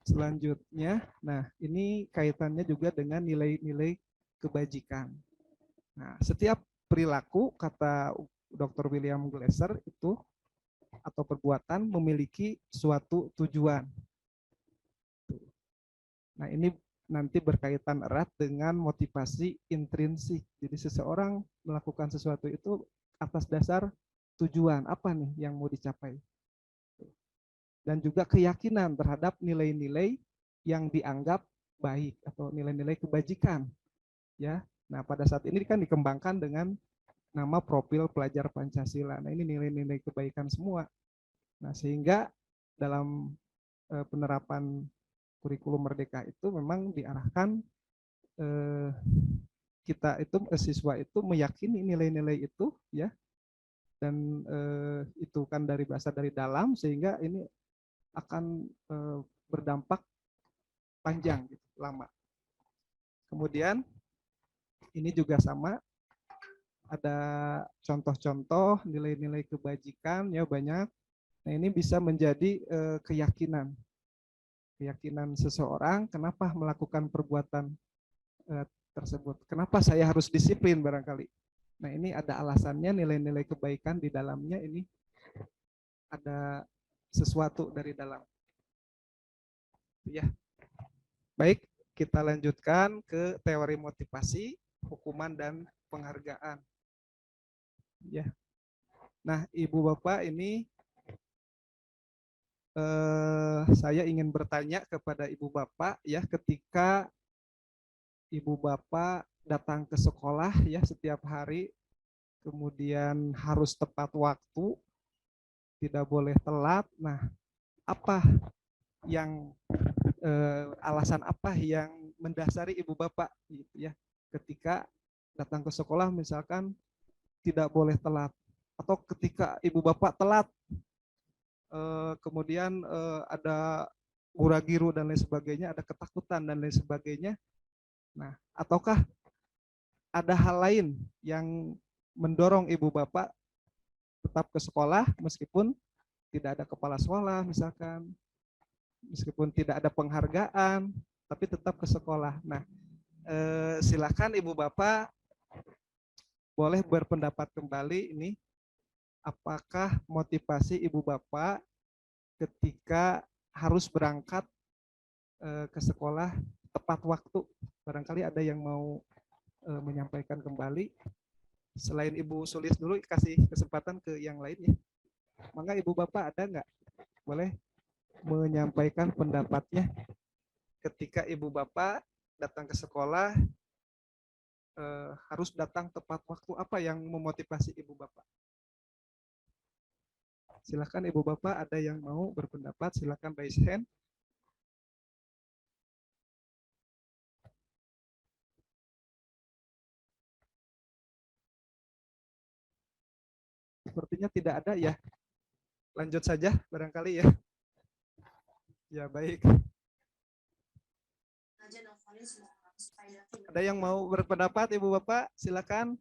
selanjutnya, nah ini kaitannya juga dengan nilai-nilai kebajikan. Nah, setiap perilaku, kata Dr. William Glasser, itu atau perbuatan memiliki suatu tujuan. Nah, ini nanti berkaitan erat dengan motivasi intrinsik. Jadi seseorang melakukan sesuatu itu atas dasar tujuan apa nih yang mau dicapai. Dan juga keyakinan terhadap nilai-nilai yang dianggap baik atau nilai-nilai kebajikan. Ya. Nah, pada saat ini kan dikembangkan dengan nama profil pelajar Pancasila. Nah, ini nilai-nilai kebaikan semua. Nah, sehingga dalam penerapan kurikulum Merdeka itu memang diarahkan kita itu siswa itu meyakini nilai-nilai itu, ya, dan itu kan berasal dari dalam, sehingga ini akan berdampak panjang, gitu, lama. Kemudian ini juga sama, ada contoh-contoh nilai-nilai kebajikan, ya banyak. Nah, ini bisa menjadi keyakinan seseorang kenapa melakukan perbuatan tersebut. Kenapa saya harus disiplin barangkali. Nah, ini ada alasannya, nilai-nilai kebaikan di dalamnya ini ada sesuatu dari dalam. Ya. Baik, kita lanjutkan ke teori motivasi, hukuman dan penghargaan. Ya. Nah, Ibu Bapak, ini saya ingin bertanya kepada Ibu Bapak, ya, ketika Ibu Bapak datang ke sekolah, ya, setiap hari, kemudian harus tepat waktu, tidak boleh telat. Nah, apa yang alasan apa yang mendasari Ibu Bapak, gitu ya, ketika datang ke sekolah misalkan tidak boleh telat, atau ketika Ibu Bapak telat, kemudian ada gura-giru dan lain sebagainya, ada ketakutan dan lain sebagainya. Nah, ataukah ada hal lain yang mendorong Ibu Bapak tetap ke sekolah meskipun tidak ada kepala sekolah misalkan, meskipun tidak ada penghargaan, tapi tetap ke sekolah. Nah, silakan Ibu Bapak boleh berpendapat kembali ini, apakah motivasi Ibu Bapak ketika harus berangkat ke sekolah tepat waktu. Barangkali ada yang mau menyampaikan kembali. Selain Ibu Sulis dulu, kasih kesempatan ke yang lain, ya. Maka Ibu Bapak ada nggak? Boleh menyampaikan pendapatnya ketika Ibu Bapak datang ke sekolah harus datang tepat waktu. Apa yang memotivasi Ibu Bapak? Silakan Ibu Bapak, ada yang mau berpendapat, silakan raise hand. Sepertinya tidak ada, ya. Lanjut saja barangkali, ya. Ya, baik. Ada yang mau berpendapat, Ibu Bapak? Silakan.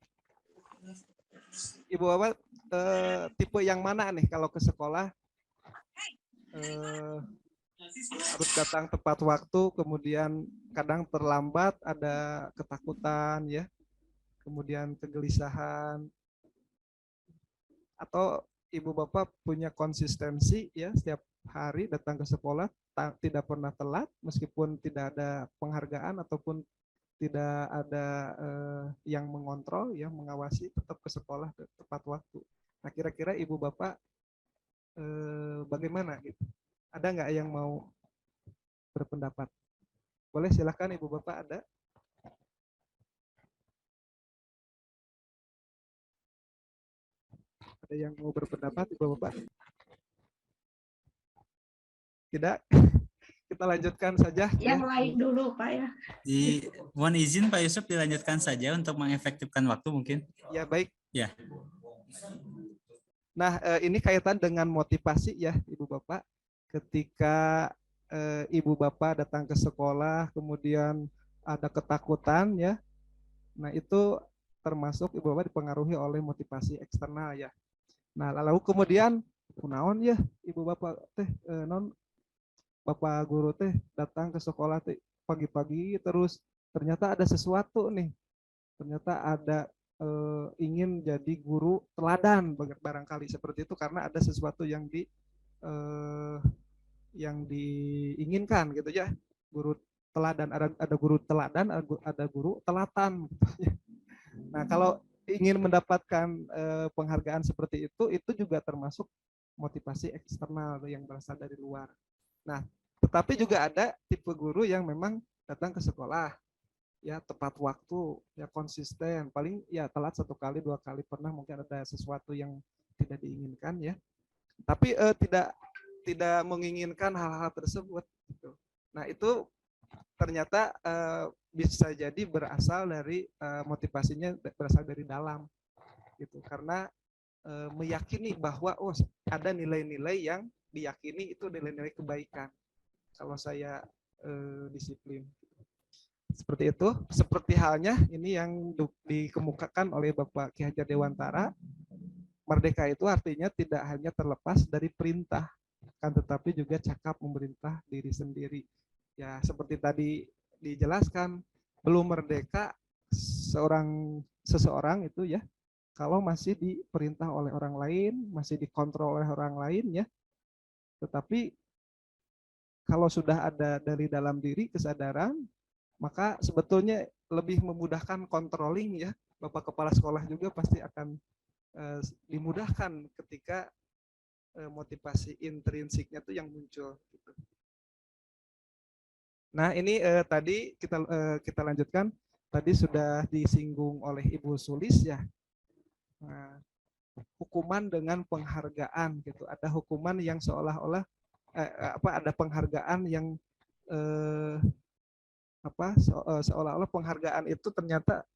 Ibu Bapak tipe yang mana nih kalau ke sekolah harus datang tepat waktu, kemudian kadang terlambat, ada ketakutan, ya, kemudian kegelisahan, atau Ibu Bapak punya konsistensi, ya, setiap hari datang ke sekolah tidak pernah telat meskipun tidak ada penghargaan ataupun tidak ada yang mengontrol, yang mengawasi, tetap ke sekolah tepat waktu. Nah, kira-kira ibu bapak bagaimana gitu? Ada nggak yang mau berpendapat? Boleh, silakan ibu bapak, ada? Ada yang mau berpendapat ibu bapak? Tidak? Kita lanjutkan saja. Yang lain dulu Pak ya. Mohon izin Pak Yusuf dilanjutkan saja untuk mengefektifkan waktu mungkin. Ya, baik. Ya. Nah, ini kaitan dengan motivasi ya Ibu Bapak. Ketika Ibu Bapak datang ke sekolah, kemudian ada ketakutan ya. Nah, itu termasuk Ibu Bapak dipengaruhi oleh motivasi eksternal ya. Nah, lalu kemudian kunaon ya Ibu Bapak teh non Bapak guru teh datang ke sekolah teh pagi-pagi, terus ternyata ada sesuatu nih. Ternyata ada ingin jadi guru teladan barangkali seperti itu, karena ada sesuatu yang diinginkan gitu ya. Guru teladan, ada guru teladan, ada guru telatan gitu ya. Nah, kalau ingin mendapatkan penghargaan seperti itu juga termasuk motivasi eksternal yang berasal dari luar. Nah, tetapi juga ada tipe guru yang memang datang ke sekolah ya tepat waktu, ya konsisten, paling ya telat 1 kali 2 kali pernah, mungkin ada sesuatu yang tidak diinginkan ya, tapi tidak menginginkan hal-hal tersebut gitu. Nah, itu ternyata bisa jadi berasal dari motivasinya berasal dari dalam gitu, karena meyakini bahwa ada nilai-nilai yang diyakini itu nilai-nilai kebaikan kalau saya disiplin. Seperti itu, seperti halnya ini yang dikemukakan oleh Bapak Ki Hajar Dewantara. Merdeka itu artinya tidak hanya terlepas dari perintah, kan tetapi juga cakap memerintah diri sendiri. Ya, seperti tadi dijelaskan, belum merdeka seseorang itu ya, kalau masih diperintah oleh orang lain, masih dikontrol oleh orang lain ya. Tetapi kalau sudah ada dari dalam diri kesadaran, maka sebetulnya lebih memudahkan controlling ya. Bapak kepala sekolah juga pasti akan dimudahkan ketika motivasi intrinsiknya itu yang muncul gitu. Nah, ini tadi kita lanjutkan. Tadi sudah disinggung oleh Ibu Sulis ya. Nah, hukuman dengan penghargaan gitu. Ada hukuman yang seolah-olah ada penghargaan yang seolah-olah penghargaan itu ternyata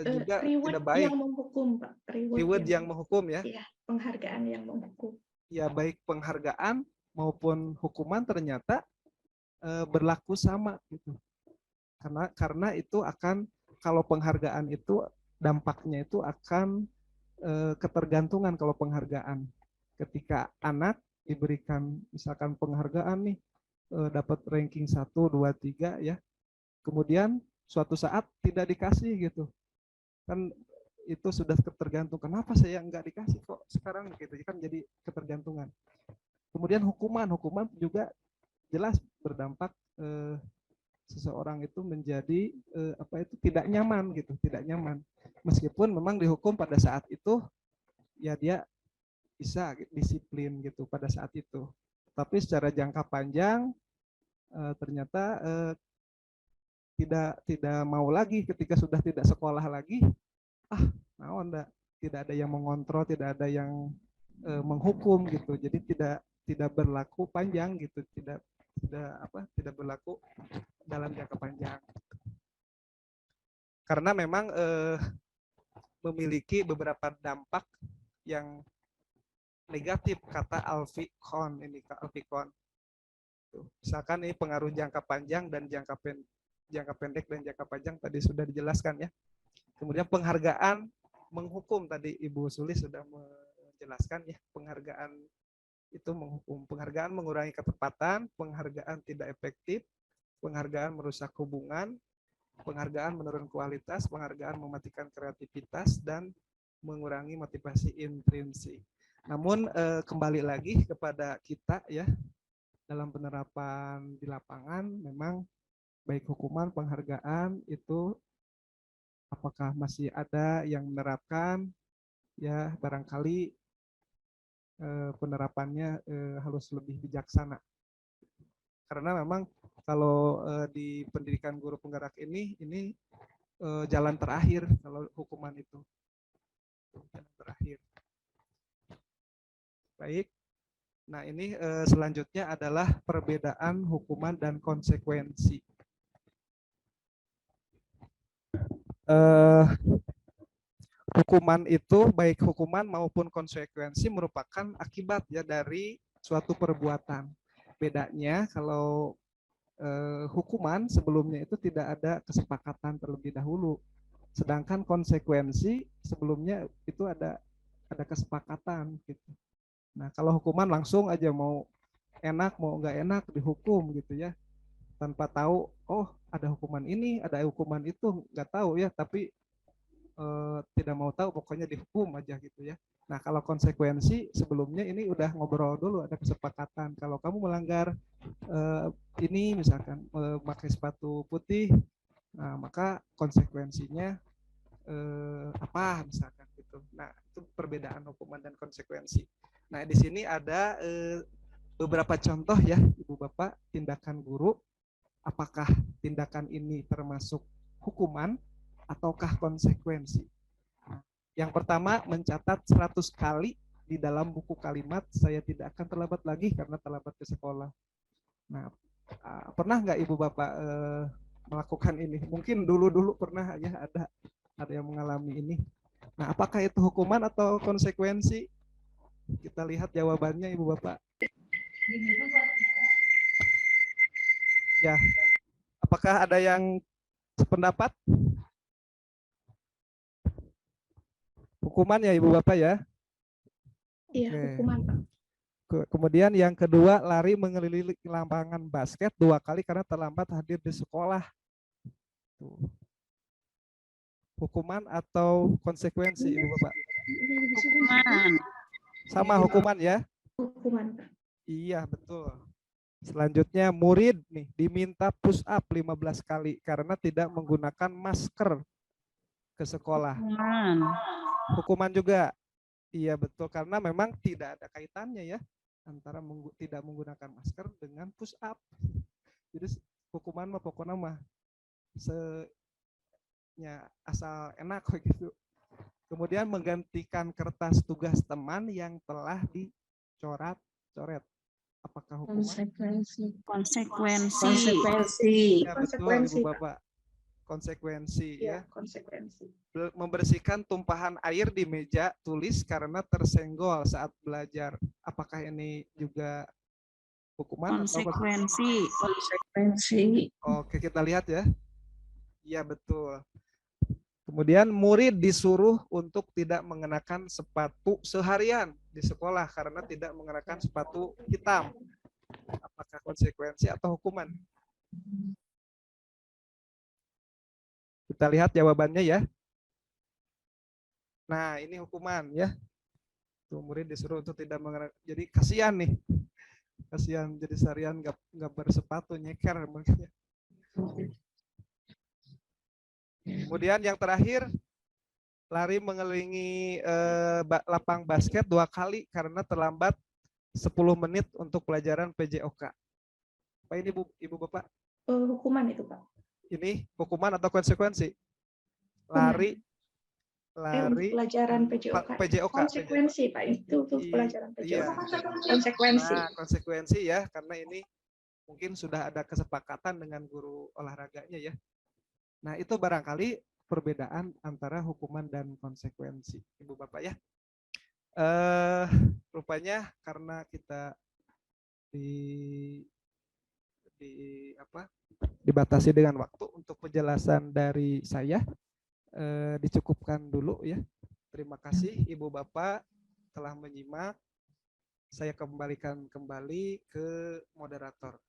juga reward tidak baik. Yang menghukum, Pak. Reward yang menghukum ya. Iya, penghargaan yang menghukum. Ya, baik penghargaan maupun hukuman ternyata berlaku sama gitu. Karena itu akan, kalau penghargaan itu dampaknya itu akan ketergantungan. Kalau penghargaan, ketika anak diberikan misalkan penghargaan nih, dapat ranking 1, 2, 3 ya, kemudian suatu saat tidak dikasih gitu, kan itu sudah ketergantung. Kenapa saya nggak dikasih kok sekarang gitu kan, jadi ketergantungan. Kemudian hukuman juga jelas berdampak seseorang itu menjadi tidak nyaman gitu, tidak nyaman. Meskipun memang dihukum pada saat itu ya dia bisa disiplin gitu pada saat itu. Tapi secara jangka panjang ternyata tidak mau lagi ketika sudah tidak sekolah lagi. Tidak ada yang mengontrol, tidak ada yang menghukum gitu. Jadi tidak berlaku panjang gitu, tidak berlaku dalam jangka panjang. Karena memang memiliki beberapa dampak yang negatif, kata Alfie Kohn ini, Alfie Kohn. Misalkan ini pengaruh jangka panjang dan jangka pendek dan jangka panjang tadi sudah dijelaskan ya. Kemudian penghargaan menghukum, tadi Ibu Sulis sudah menjelaskan ya, penghargaan itu menghukum. Penghargaan mengurangi ketepatan, penghargaan tidak efektif, penghargaan merusak hubungan, penghargaan menurun kualitas, penghargaan mematikan kreativitas dan mengurangi motivasi intrinsik. Namun kembali lagi kepada kita ya, dalam penerapan di lapangan memang baik hukuman, penghargaan itu apakah masih ada yang menerapkan, ya barangkali penerapannya harus lebih bijaksana. Karena memang kalau di pendidikan guru penggerak ini jalan terakhir kalau hukuman itu. Jalan terakhir. Baik. Nah, ini selanjutnya adalah perbedaan hukuman dan konsekuensi. Hukuman itu, baik hukuman maupun konsekuensi, merupakan akibat ya dari suatu perbuatan. Bedanya kalau hukuman sebelumnya itu tidak ada kesepakatan terlebih dahulu, sedangkan konsekuensi sebelumnya itu ada kesepakatan gitu. Nah, kalau hukuman langsung aja, mau enak mau nggak enak dihukum gitu ya, tanpa tahu oh ada hukuman ini, ada hukuman itu, nggak tahu ya, tapi tidak mau tahu, pokoknya dihukum aja gitu ya. Nah, kalau konsekuensi sebelumnya ini udah ngobrol dulu, ada kesepakatan. Kalau kamu melanggar ini misalkan memakai sepatu putih, nah maka konsekuensinya apa misalkan gitu. Nah, itu perbedaan hukuman dan konsekuensi. Nah, di sini ada beberapa contoh ya, Ibu Bapak, tindakan guru. Apakah tindakan ini termasuk hukuman ataukah konsekuensi? Yang pertama, mencatat 100 kali di dalam buku kalimat, saya tidak akan terlambat lagi karena terlambat ke sekolah. Nah, pernah nggak Ibu Bapak melakukan ini? Mungkin dulu pernah ya, ada yang mengalami ini. Nah, apakah itu hukuman atau konsekuensi? Kita lihat jawabannya, Ibu Bapak. Ya, apakah ada yang sependapat? Hukuman ya Ibu Bapak ya? Iya, hukuman Pak. Kemudian yang kedua, lari mengelilingi lapangan basket 2 kali karena terlambat hadir di sekolah. Hukuman atau konsekuensi Ibu Bapak? Hukuman. Sama hukuman ya? Hukuman Pak. Iya, betul. Selanjutnya, murid nih diminta push up 15 kali karena tidak menggunakan masker ke sekolah. Hukuman juga. Iya, betul, karena memang tidak ada kaitannya ya antara tidak menggunakan masker dengan push up. Jadi hukuman mah pokoknya mah asal enak gitu. Kemudian menggantikan kertas tugas teman yang telah dicoret-coret. Apakah hukuman? Konsekuensi. Ya, betul Ibu Bapak. Konsekuensi ya. Konsekuensi. Membersihkan tumpahan air di meja tulis karena tersenggol saat belajar. Apakah ini juga hukuman atau Konsekuensi. Oke, kita lihat ya. Iya, betul. Kemudian murid disuruh untuk tidak mengenakan sepatu seharian di sekolah karena tidak mengenakan sepatu hitam. Apakah konsekuensi atau hukuman? Kita lihat jawabannya ya. Nah, ini hukuman ya. Tuh, murid disuruh untuk tidak mengenakan. Jadi kasihan nih. Kasihan jadi seharian nggak bersepatu, nyeker makanya. Kemudian yang terakhir, lari mengelilingi lapang basket 2 kali karena terlambat 10 menit untuk pelajaran PJOK. Apa ini Ibu Bapak? Hukuman itu Pak. Ini hukuman atau konsekuensi? Lari pelajaran PJOK. Konsekuensi Pak, itu pelajaran PJOK. Iya. Konsekuensi. Nah, konsekuensi ya, karena ini mungkin sudah ada kesepakatan dengan guru olahraganya ya. Nah, itu barangkali perbedaan antara hukuman dan konsekuensi, Ibu Bapak ya. Rupanya karena kita dibatasi dengan waktu, untuk penjelasan dari saya dicukupkan dulu ya. Terima kasih Ibu Bapak telah menyimak. Saya kembalikan kembali ke moderator.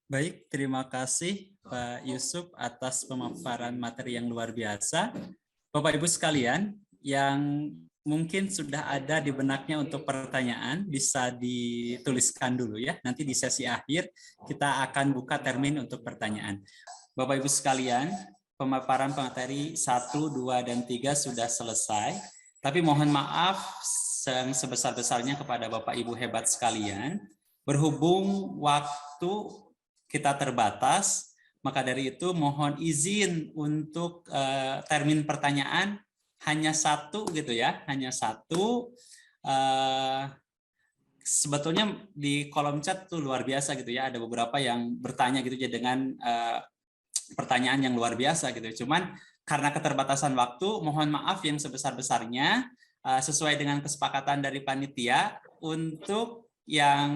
Baik, terima kasih Pak Yusuf atas pemaparan materi yang luar biasa. Bapak Ibu sekalian, yang mungkin sudah ada di benaknya untuk pertanyaan, bisa dituliskan dulu ya. Nanti di sesi akhir kita akan buka termin untuk pertanyaan. Bapak Ibu sekalian, pemaparan materi 1, 2, dan 3 sudah selesai. Tapi mohon maaf yang sebesar-besarnya kepada Bapak Ibu hebat sekalian. Berhubung waktu kita terbatas, maka dari itu mohon izin untuk termin pertanyaan hanya 1 gitu ya, hanya 1. Sebetulnya di kolom chat tuh luar biasa gitu ya, ada beberapa yang bertanya gitu ya dengan pertanyaan yang luar biasa gitu. Cuman karena keterbatasan waktu, mohon maaf yang sebesar-besarnya sesuai dengan kesepakatan dari panitia untuk yang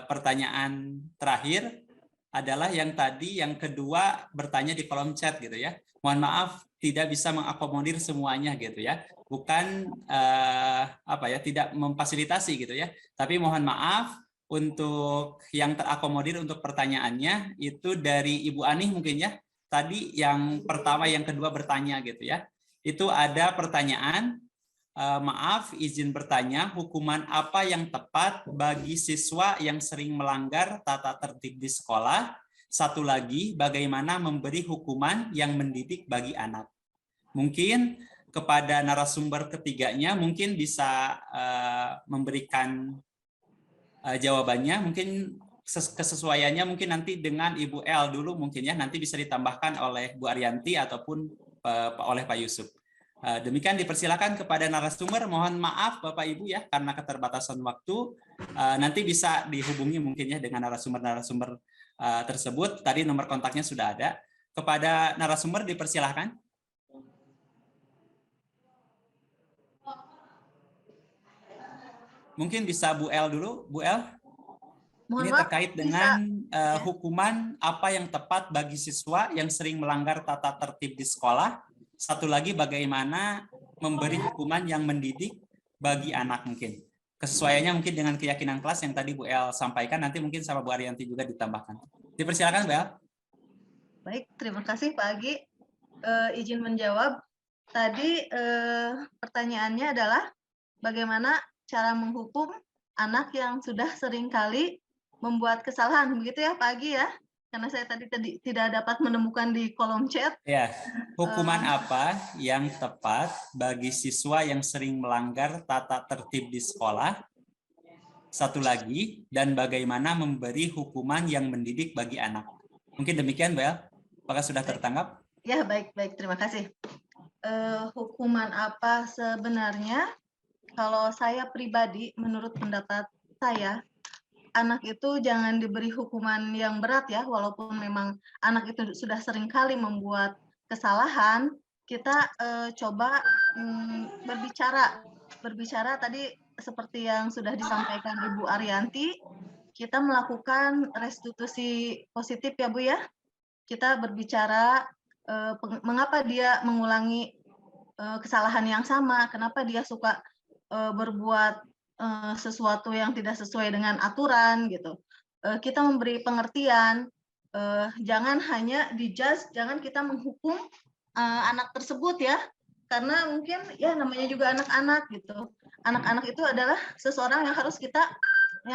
pertanyaan terakhir adalah yang tadi, yang kedua bertanya di kolom chat gitu ya. Mohon maaf tidak bisa mengakomodir semuanya gitu ya. Bukan tidak memfasilitasi gitu ya. Tapi mohon maaf untuk yang terakomodir untuk pertanyaannya itu dari Ibu Anih mungkin ya. Tadi yang pertama, yang kedua bertanya gitu ya. Itu ada pertanyaan, maaf izin bertanya, hukuman apa yang tepat bagi siswa yang sering melanggar tata tertib di sekolah? Satu lagi, bagaimana memberi hukuman yang mendidik bagi anak? Mungkin kepada narasumber ketiganya mungkin bisa memberikan jawabannya, mungkin kesesuaiannya mungkin nanti dengan Ibu El dulu mungkin ya, nanti bisa ditambahkan oleh Bu Arianti ataupun oleh Pak Yusuf. Demikian dipersilakan kepada narasumber. Mohon maaf Bapak Ibu ya karena keterbatasan waktu. Nanti bisa dihubungi mungkin ya dengan narasumber-narasumber tersebut. Tadi nomor kontaknya sudah ada. Kepada narasumber dipersilakan. Mungkin bisa Bu El dulu, Bu El. Ini terkait dengan hukuman apa yang tepat bagi siswa yang sering melanggar tata tertib di sekolah. Satu lagi, bagaimana memberi hukuman yang mendidik bagi anak mungkin. Kesesuaiannya mungkin dengan keyakinan kelas yang tadi Bu El sampaikan, nanti mungkin sama Bu Arianti juga ditambahkan. Dipersilakan Bu El. Baik, terima kasih Pak Agi. Izin menjawab. Tadi pertanyaannya adalah bagaimana cara menghukum anak yang sudah sering kali membuat kesalahan, begitu ya Pak Agi ya? Karena saya tadi tidak dapat menemukan di kolom chat. Ya, hukuman apa yang tepat bagi siswa yang sering melanggar tata tertib di sekolah? Satu lagi, dan bagaimana memberi hukuman yang mendidik bagi anak? Mungkin demikian, Bel. Apakah sudah tertangkap? Ya, baik, terima kasih. Hukuman apa sebenarnya? Kalau saya pribadi, menurut pendapat saya, anak itu jangan diberi hukuman yang berat ya, walaupun memang anak itu sudah sering kali membuat kesalahan, kita coba berbicara tadi seperti yang sudah disampaikan Ibu Arianti, kita melakukan restitusi positif ya Bu ya. Kita berbicara mengapa dia mengulangi kesalahan yang sama, kenapa dia suka berbuat sesuatu yang tidak sesuai dengan aturan gitu. Kita memberi pengertian, jangan hanya dijudge, jangan kita menghukum anak tersebut ya, karena mungkin ya namanya juga anak-anak gitu. Anak-anak itu adalah seseorang yang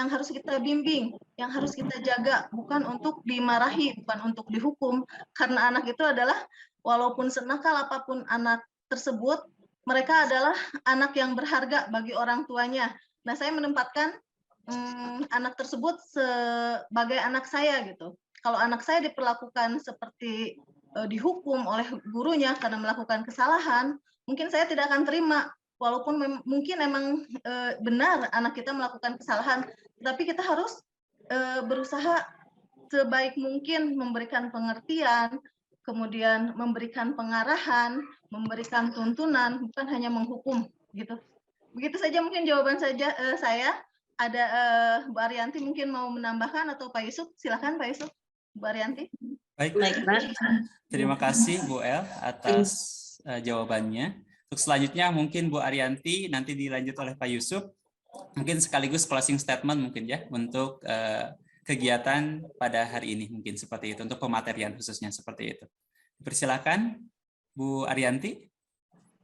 harus kita bimbing, yang harus kita jaga, bukan untuk dimarahi, bukan untuk dihukum, karena anak itu adalah walaupun senakal apapun anak tersebut, mereka adalah anak yang berharga bagi orang tuanya. Nah, saya menempatkan anak tersebut sebagai anak saya gitu. Kalau anak saya diperlakukan seperti dihukum oleh gurunya karena melakukan kesalahan, mungkin saya tidak akan terima. Walaupun mungkin memang benar anak kita melakukan kesalahan, tapi kita harus berusaha sebaik mungkin memberikan pengertian, kemudian memberikan pengarahan, memberikan tuntunan, bukan hanya menghukum gitu. Begitu saja mungkin jawaban saya. Ada Bu Arianti mungkin mau menambahkan atau Pak Yusuf? Silakan Pak Yusuf. Bu Arianti. Baik. Terima kasih Bu El atas jawabannya. Untuk selanjutnya mungkin Bu Arianti nanti dilanjut oleh Pak Yusuf. Mungkin sekaligus closing statement mungkin ya untuk kegiatan pada hari ini mungkin seperti itu, untuk pematerian khususnya seperti itu. Persilakan Bu Arianti.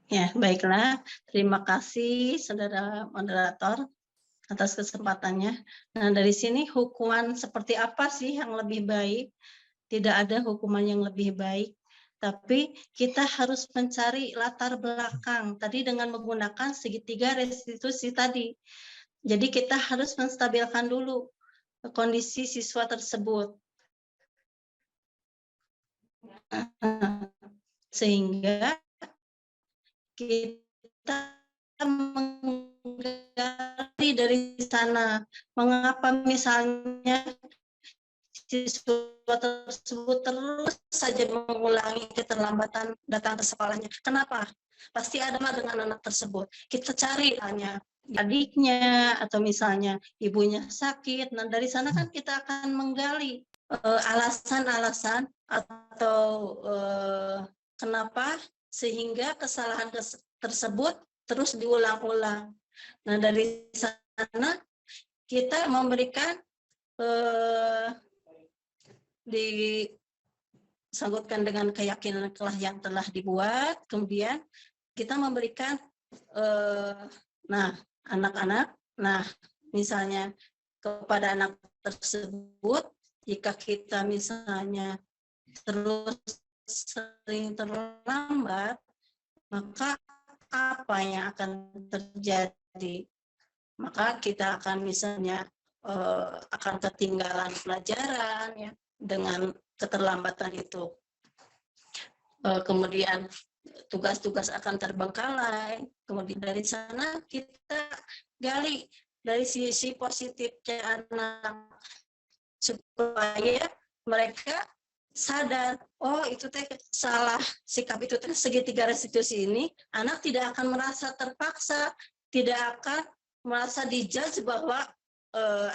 Ya, baiklah. Terima kasih saudara moderator atas kesempatannya. Nah, dari sini hukuman seperti apa sih yang lebih baik? Tidak ada hukuman yang lebih baik, tapi kita harus mencari latar belakang tadi dengan menggunakan segitiga restitusi tadi. Jadi kita harus menstabilkan dulu kondisi siswa tersebut. Sehingga kita menggali dari sana mengapa misalnya siswa tersebut terus saja mengulangi keterlambatan datang ke sekolahnya. Kenapa? Pasti ada dengan anak tersebut. Kita cari hanya adiknya atau misalnya ibunya sakit. Nah, dari sana kan kita akan menggali alasan-alasan atau kenapa sehingga kesalahan tersebut terus diulang-ulang. Nah, dari sana kita memberikan disangkutkan dengan keyakinan yang telah dibuat, kemudian kita memberikan anak-anak, misalnya kepada anak tersebut, jika kita misalnya terus sering terlambat, maka apa yang akan terjadi? Maka kita akan misalnya akan ketinggalan pelajaran ya dengan keterlambatan itu. Kemudian tugas-tugas akan terbengkalai. Kemudian dari sana kita gali dari sisi positifnya anak supaya mereka sadar, oh itu teh salah sikap itu teh segitiga restitusi ini, anak tidak akan merasa terpaksa, tidak akan merasa dijudge bahwa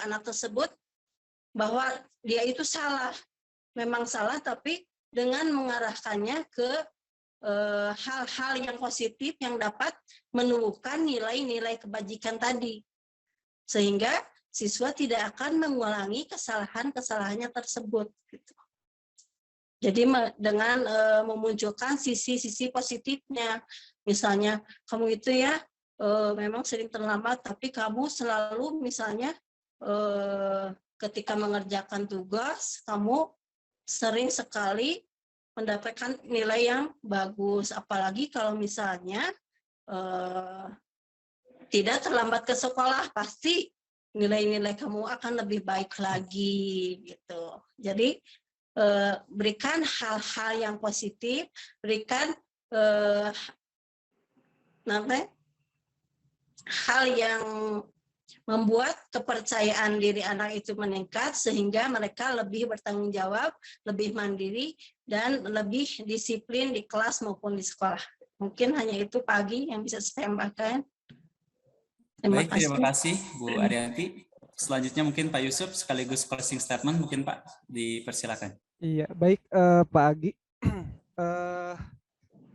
anak tersebut bahwa dia itu salah, memang salah, tapi dengan mengarahkannya ke hal-hal yang positif yang dapat menumbuhkan nilai-nilai kebajikan tadi, sehingga siswa tidak akan mengulangi kesalahan-kesalahannya tersebut. Gitu. Jadi dengan memunculkan sisi-sisi positifnya, misalnya kamu itu ya memang sering terlambat, tapi kamu selalu misalnya ketika mengerjakan tugas, kamu sering sekali mendapatkan nilai yang bagus. Apalagi kalau misalnya tidak terlambat ke sekolah, pasti nilai-nilai kamu akan lebih baik lagi. Gitu. Jadi berikan hal-hal yang positif, berikan hal yang membuat kepercayaan diri anak itu meningkat sehingga mereka lebih bertanggung jawab, lebih mandiri, dan lebih disiplin di kelas maupun di sekolah. Mungkin hanya itu pagi yang bisa saya tambahkan. Terima kasih Bu Arianti. Selanjutnya mungkin Pak Yusuf sekaligus closing statement, mungkin Pak dipersilakan. Iya, baik Pak Agi.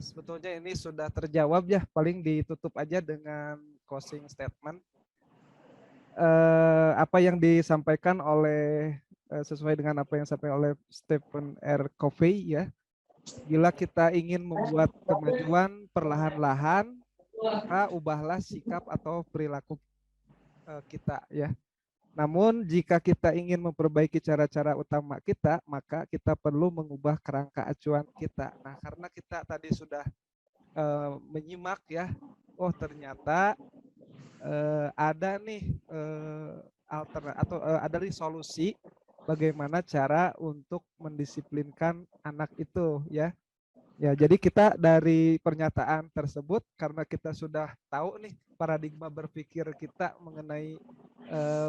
Sebetulnya ini sudah terjawab ya, paling ditutup aja dengan closing statement. Apa yang disampaikan oleh sesuai dengan apa yang disampaikan oleh Stephen R. Covey ya. Bila kita ingin membuat kemajuan perlahan-lahan, maka ubahlah sikap atau perilaku kita ya. Namun jika kita ingin memperbaiki cara-cara utama kita, maka kita perlu mengubah kerangka acuan kita. Nah, karena kita tadi sudah menyimak ya, oh ternyata ada nih ada nih solusi bagaimana cara untuk mendisiplinkan anak itu ya. Ya, jadi kita dari pernyataan tersebut karena kita sudah tahu nih paradigma berpikir kita mengenai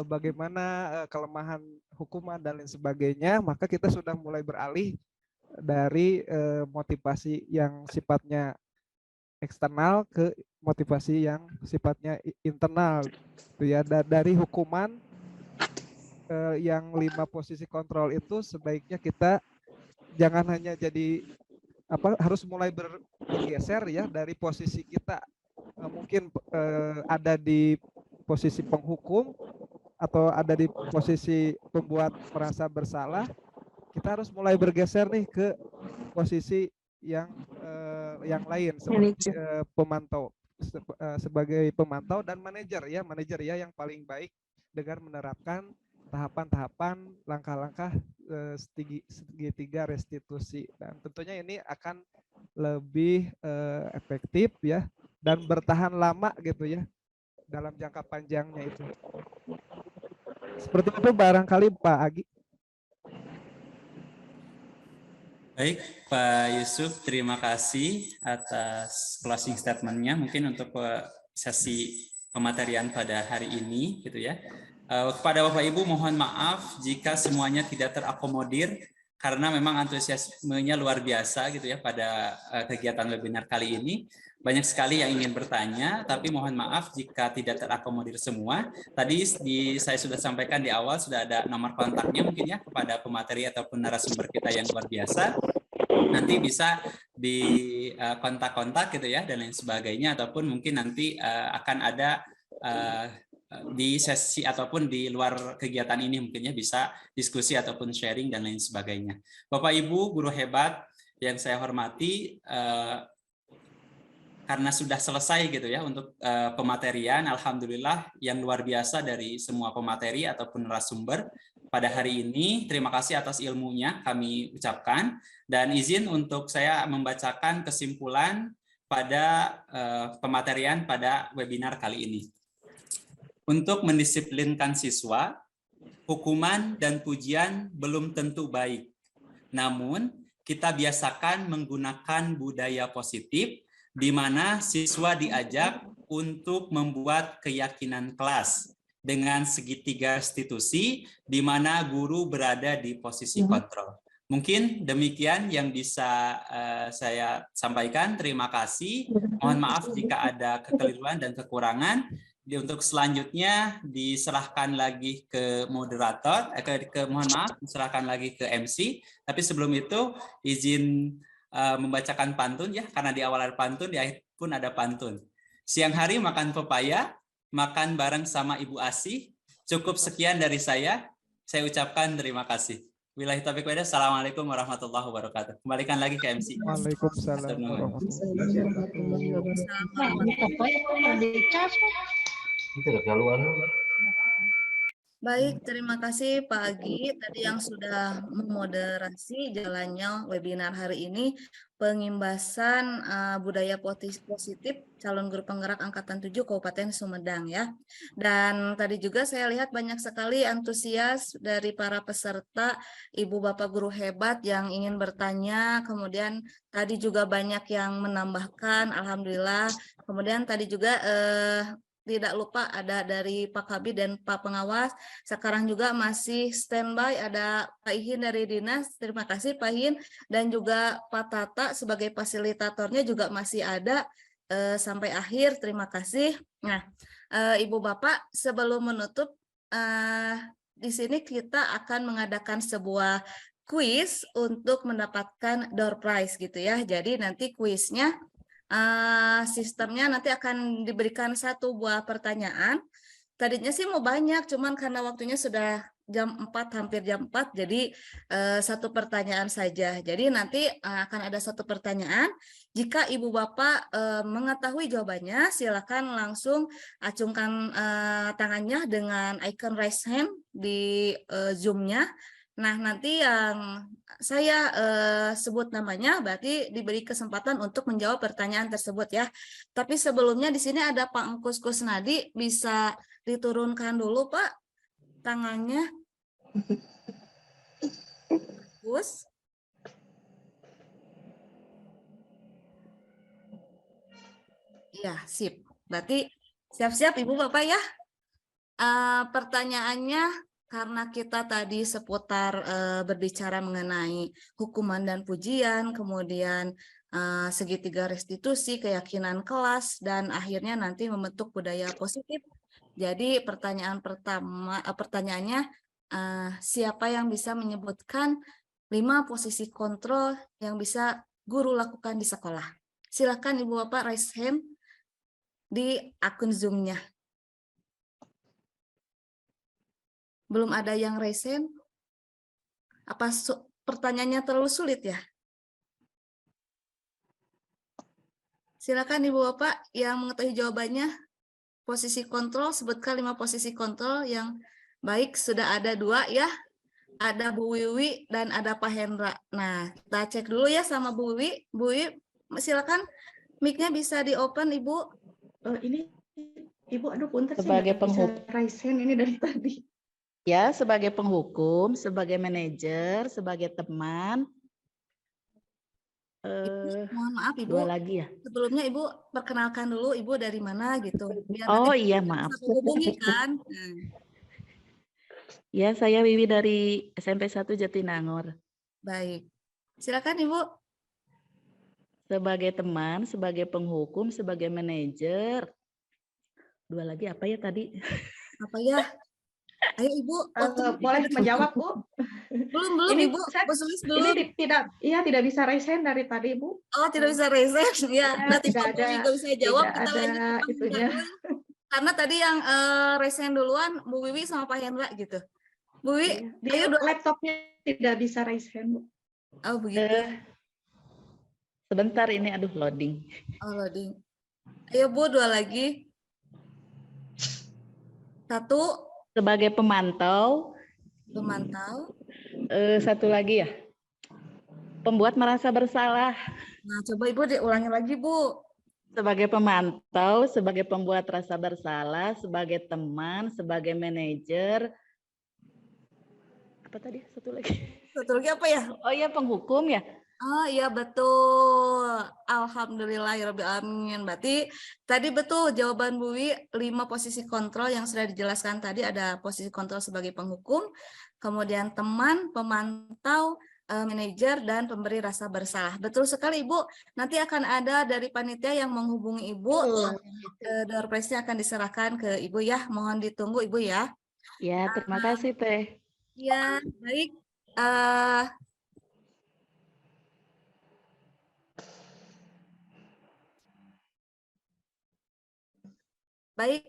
bagaimana kelemahan hukuman dan lain sebagainya, maka kita sudah mulai beralih dari motivasi yang sifatnya eksternal ke motivasi yang sifatnya internal, gitu ya. Dari hukuman yang 5 posisi kontrol itu sebaiknya kita jangan hanya jadi harus mulai bergeser ya dari posisi kita mungkin ada di posisi penghukum atau ada di posisi pembuat merasa bersalah, kita harus mulai bergeser nih ke posisi yang yang lain seperti pemantau sebagai pemantau dan manajer ya yang paling baik dengan menerapkan tahapan-tahapan langkah-langkah segitiga restitusi, dan tentunya ini akan lebih efektif ya dan bertahan lama gitu ya dalam jangka panjangnya itu. Seperti itu barangkali Pak Agi. Baik, Pak Yusuf, terima kasih atas closing statement-nya. Mungkin untuk sesi pematerian pada hari ini, gitu ya. Kepada Bapak Ibu, mohon maaf jika semuanya tidak terakomodir, karena memang antusiasmenya luar biasa, gitu ya, pada kegiatan webinar kali ini. Banyak sekali yang ingin bertanya, tapi mohon maaf jika tidak terakomodir semua. Tadi saya sudah sampaikan di awal, sudah ada nomor kontaknya mungkin ya kepada pemateri ataupun narasumber kita yang luar biasa. Nanti bisa di kontak-kontak gitu ya dan lain sebagainya, ataupun mungkin nanti akan ada di sesi ataupun di luar kegiatan ini mungkin ya bisa diskusi ataupun sharing dan lain sebagainya. Bapak Ibu guru hebat yang saya hormati, karena sudah selesai gitu ya untuk pematerian, alhamdulillah yang luar biasa dari semua pemateri ataupun narasumber pada hari ini. Terima kasih atas ilmunya kami ucapkan, dan izin untuk saya membacakan kesimpulan pada pematerian pada webinar kali ini. Untuk mendisiplinkan siswa, hukuman dan pujian belum tentu baik. Namun, kita biasakan menggunakan budaya positif di mana siswa diajak untuk membuat keyakinan kelas dengan segitiga restitusi di mana guru berada di posisi kontrol. Mungkin demikian yang bisa saya sampaikan. Terima kasih. Mohon maaf jika ada kekeliruan dan kekurangan. Untuk selanjutnya diserahkan lagi ke moderator, mohon maaf, diserahkan lagi ke MC. Tapi sebelum itu izin membacakan pantun ya, karena di awal ada pantun, di akhir pun ada pantun. Siang hari makan pepaya, makan bareng sama Ibu Asih. Cukup sekian dari saya ucapkan terima kasih. Wilahi taufiq wal hidayah. Assalamualaikum warahmatullahi wabarakatuh. Kembalikan lagi ke MC. Waalaikumsalam warahmatullahi wabarakatuh. Baik, terima kasih Pak Agi tadi yang sudah memoderasi jalannya webinar hari ini, pengimbasan budaya positif calon guru penggerak angkatan 7 Kabupaten Sumedang ya. Dan tadi juga saya lihat banyak sekali antusias dari para peserta, Ibu Bapak guru hebat yang ingin bertanya, kemudian tadi juga banyak yang menambahkan, alhamdulillah. Kemudian tadi juga tidak lupa ada dari Pak Kabid dan Pak Pengawas. Sekarang juga masih standby ada Pak Ihin dari Dinas. Terima kasih Pak Ihin. Dan juga Pak Tata sebagai fasilitatornya juga masih ada sampai akhir. Terima kasih. Nah, Ibu Bapak, sebelum menutup, di sini kita akan mengadakan sebuah kuis untuk mendapatkan door prize gitu ya. Jadi nanti kuisnya sistemnya nanti akan diberikan satu buah pertanyaan. Tadinya sih mau banyak, cuman karena waktunya sudah jam 4, hampir jam 4, jadi satu pertanyaan saja. Jadi nanti akan ada satu pertanyaan. Jika Ibu Bapak mengetahui jawabannya, silakan langsung acungkan tangannya dengan icon raise hand di Zoom-nya. Nah, nanti yang saya sebut namanya berarti diberi kesempatan untuk menjawab pertanyaan tersebut ya. Tapi sebelumnya di sini ada Pak Engkus Kusnadi, bisa diturunkan dulu Pak tangannya. Gus. Iya, sip. Berarti siap-siap Ibu Bapak ya. Pertanyaannya, karena kita tadi seputar berbicara mengenai hukuman dan pujian, kemudian segitiga restitusi, keyakinan kelas, dan akhirnya nanti membentuk budaya positif. Jadi pertanyaannya, siapa yang bisa menyebutkan 5 posisi kontrol yang bisa guru lakukan di sekolah? Silakan Ibu Bapak raise hand di akun Zoom-nya. Belum ada yang raise hand? Apa pertanyaannya terlalu sulit ya? Silakan Ibu Bapak yang mengetahui jawabannya. Posisi kontrol, sebutkan 5 posisi kontrol yang baik. Sudah ada 2 ya. Ada Bu Wiwi dan ada Pak Hendra. Nah, kita cek dulu ya sama Bu Wiwi. Bu Wiwi, silakan mic-nya bisa di-open Ibu. Ini Ibu, aduh punten Sebagai saya nggak bisa penghukum. raise hand ini dari tadi. Ya, sebagai penghukum, sebagai manajer, sebagai teman. Mohon maaf Ibu. 2 lagi ya. Sebelumnya Ibu perkenalkan dulu Ibu dari mana gitu. Biar Oh nanti iya, kita maaf. bisa menghubungi kan. Nah, Ya, saya Wiwi dari SMP 1 Jatinangor. baik. Silakan Ibu. Sebagai teman, sebagai penghukum, sebagai manajer. 2 lagi apa ya tadi? Apa ya? Ayo Ibu. Boleh menjawab Bu? Belum Ini Ibu. saya- Bu Sulis Ini belum. tidak bisa raise hand dari tadi Bu. Oh, tidak bisa raise hand. Ya, Ya, nanti tidak kalau Bu ada- Wiwi bisa jawab, tidak kita ada lanjut ke Pak itunya. Hendra dulu. Karena tadi yang raise hand duluan Bu Wiwi sama Pak Hendra gitu. Bu Wiwi, Di ayo dong. laptopnya tidak bisa raise hand Bu. Oh, begitu. Sebentar ini, aduh loading. Oh, loading. Ayo Bu, 2 lagi. 1, Sebagai pemantau. memantau. 1 lagi ya. Pembuat merasa bersalah. Nah, coba Ibu diulangi lagi Bu. Sebagai pemantau, sebagai pembuat rasa bersalah, sebagai teman, sebagai manajer. Apa tadi? 1 lagi. 1 lagi apa ya? Oh iya, penghukum ya. Oh iya betul. Alhamdulillahirrahmanirrahim. Berarti tadi betul jawaban Bu Wi, 5 posisi kontrol yang sudah dijelaskan tadi. Ada posisi kontrol sebagai penghukum, kemudian teman, pemantau, manajer, dan pemberi rasa bersalah. Betul sekali Ibu. Nanti akan ada dari panitia yang menghubungi Ibu. Door prize-nya akan diserahkan ke Ibu ya. Mohon ditunggu Ibu ya. Ya, terima kasih Teh. Ya, baik. Baik,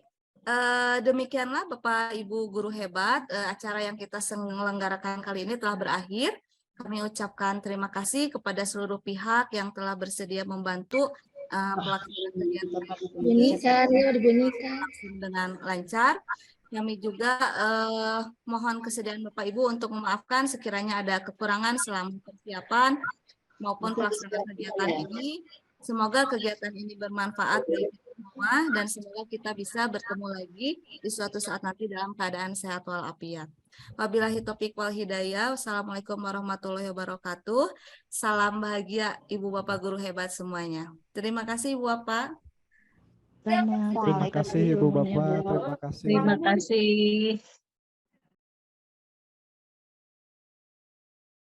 demikianlah Bapak Ibu guru hebat, acara yang kita selenggarakan kali ini telah berakhir. Kami ucapkan terima kasih kepada seluruh pihak yang telah bersedia membantu pelaksanaan kegiatan ini dengan lancar. Kami juga mohon kesediaan Bapak Ibu untuk memaafkan sekiranya ada kekurangan selama persiapan maupun pelaksanaan kegiatan ini. Semoga kegiatan ini bermanfaat bagi kita semua dan semoga kita bisa bertemu lagi di suatu saat nanti dalam keadaan sehat walafiat. Wabillahi taufiq wal hidayah. Wassalamualaikum warahmatullahi wabarakatuh. Salam bahagia Ibu Bapak guru hebat semuanya. Terima kasih Ibu Bapak. Sama. Terima kasih Ibu Bapak. Terima kasih. Terima kasih.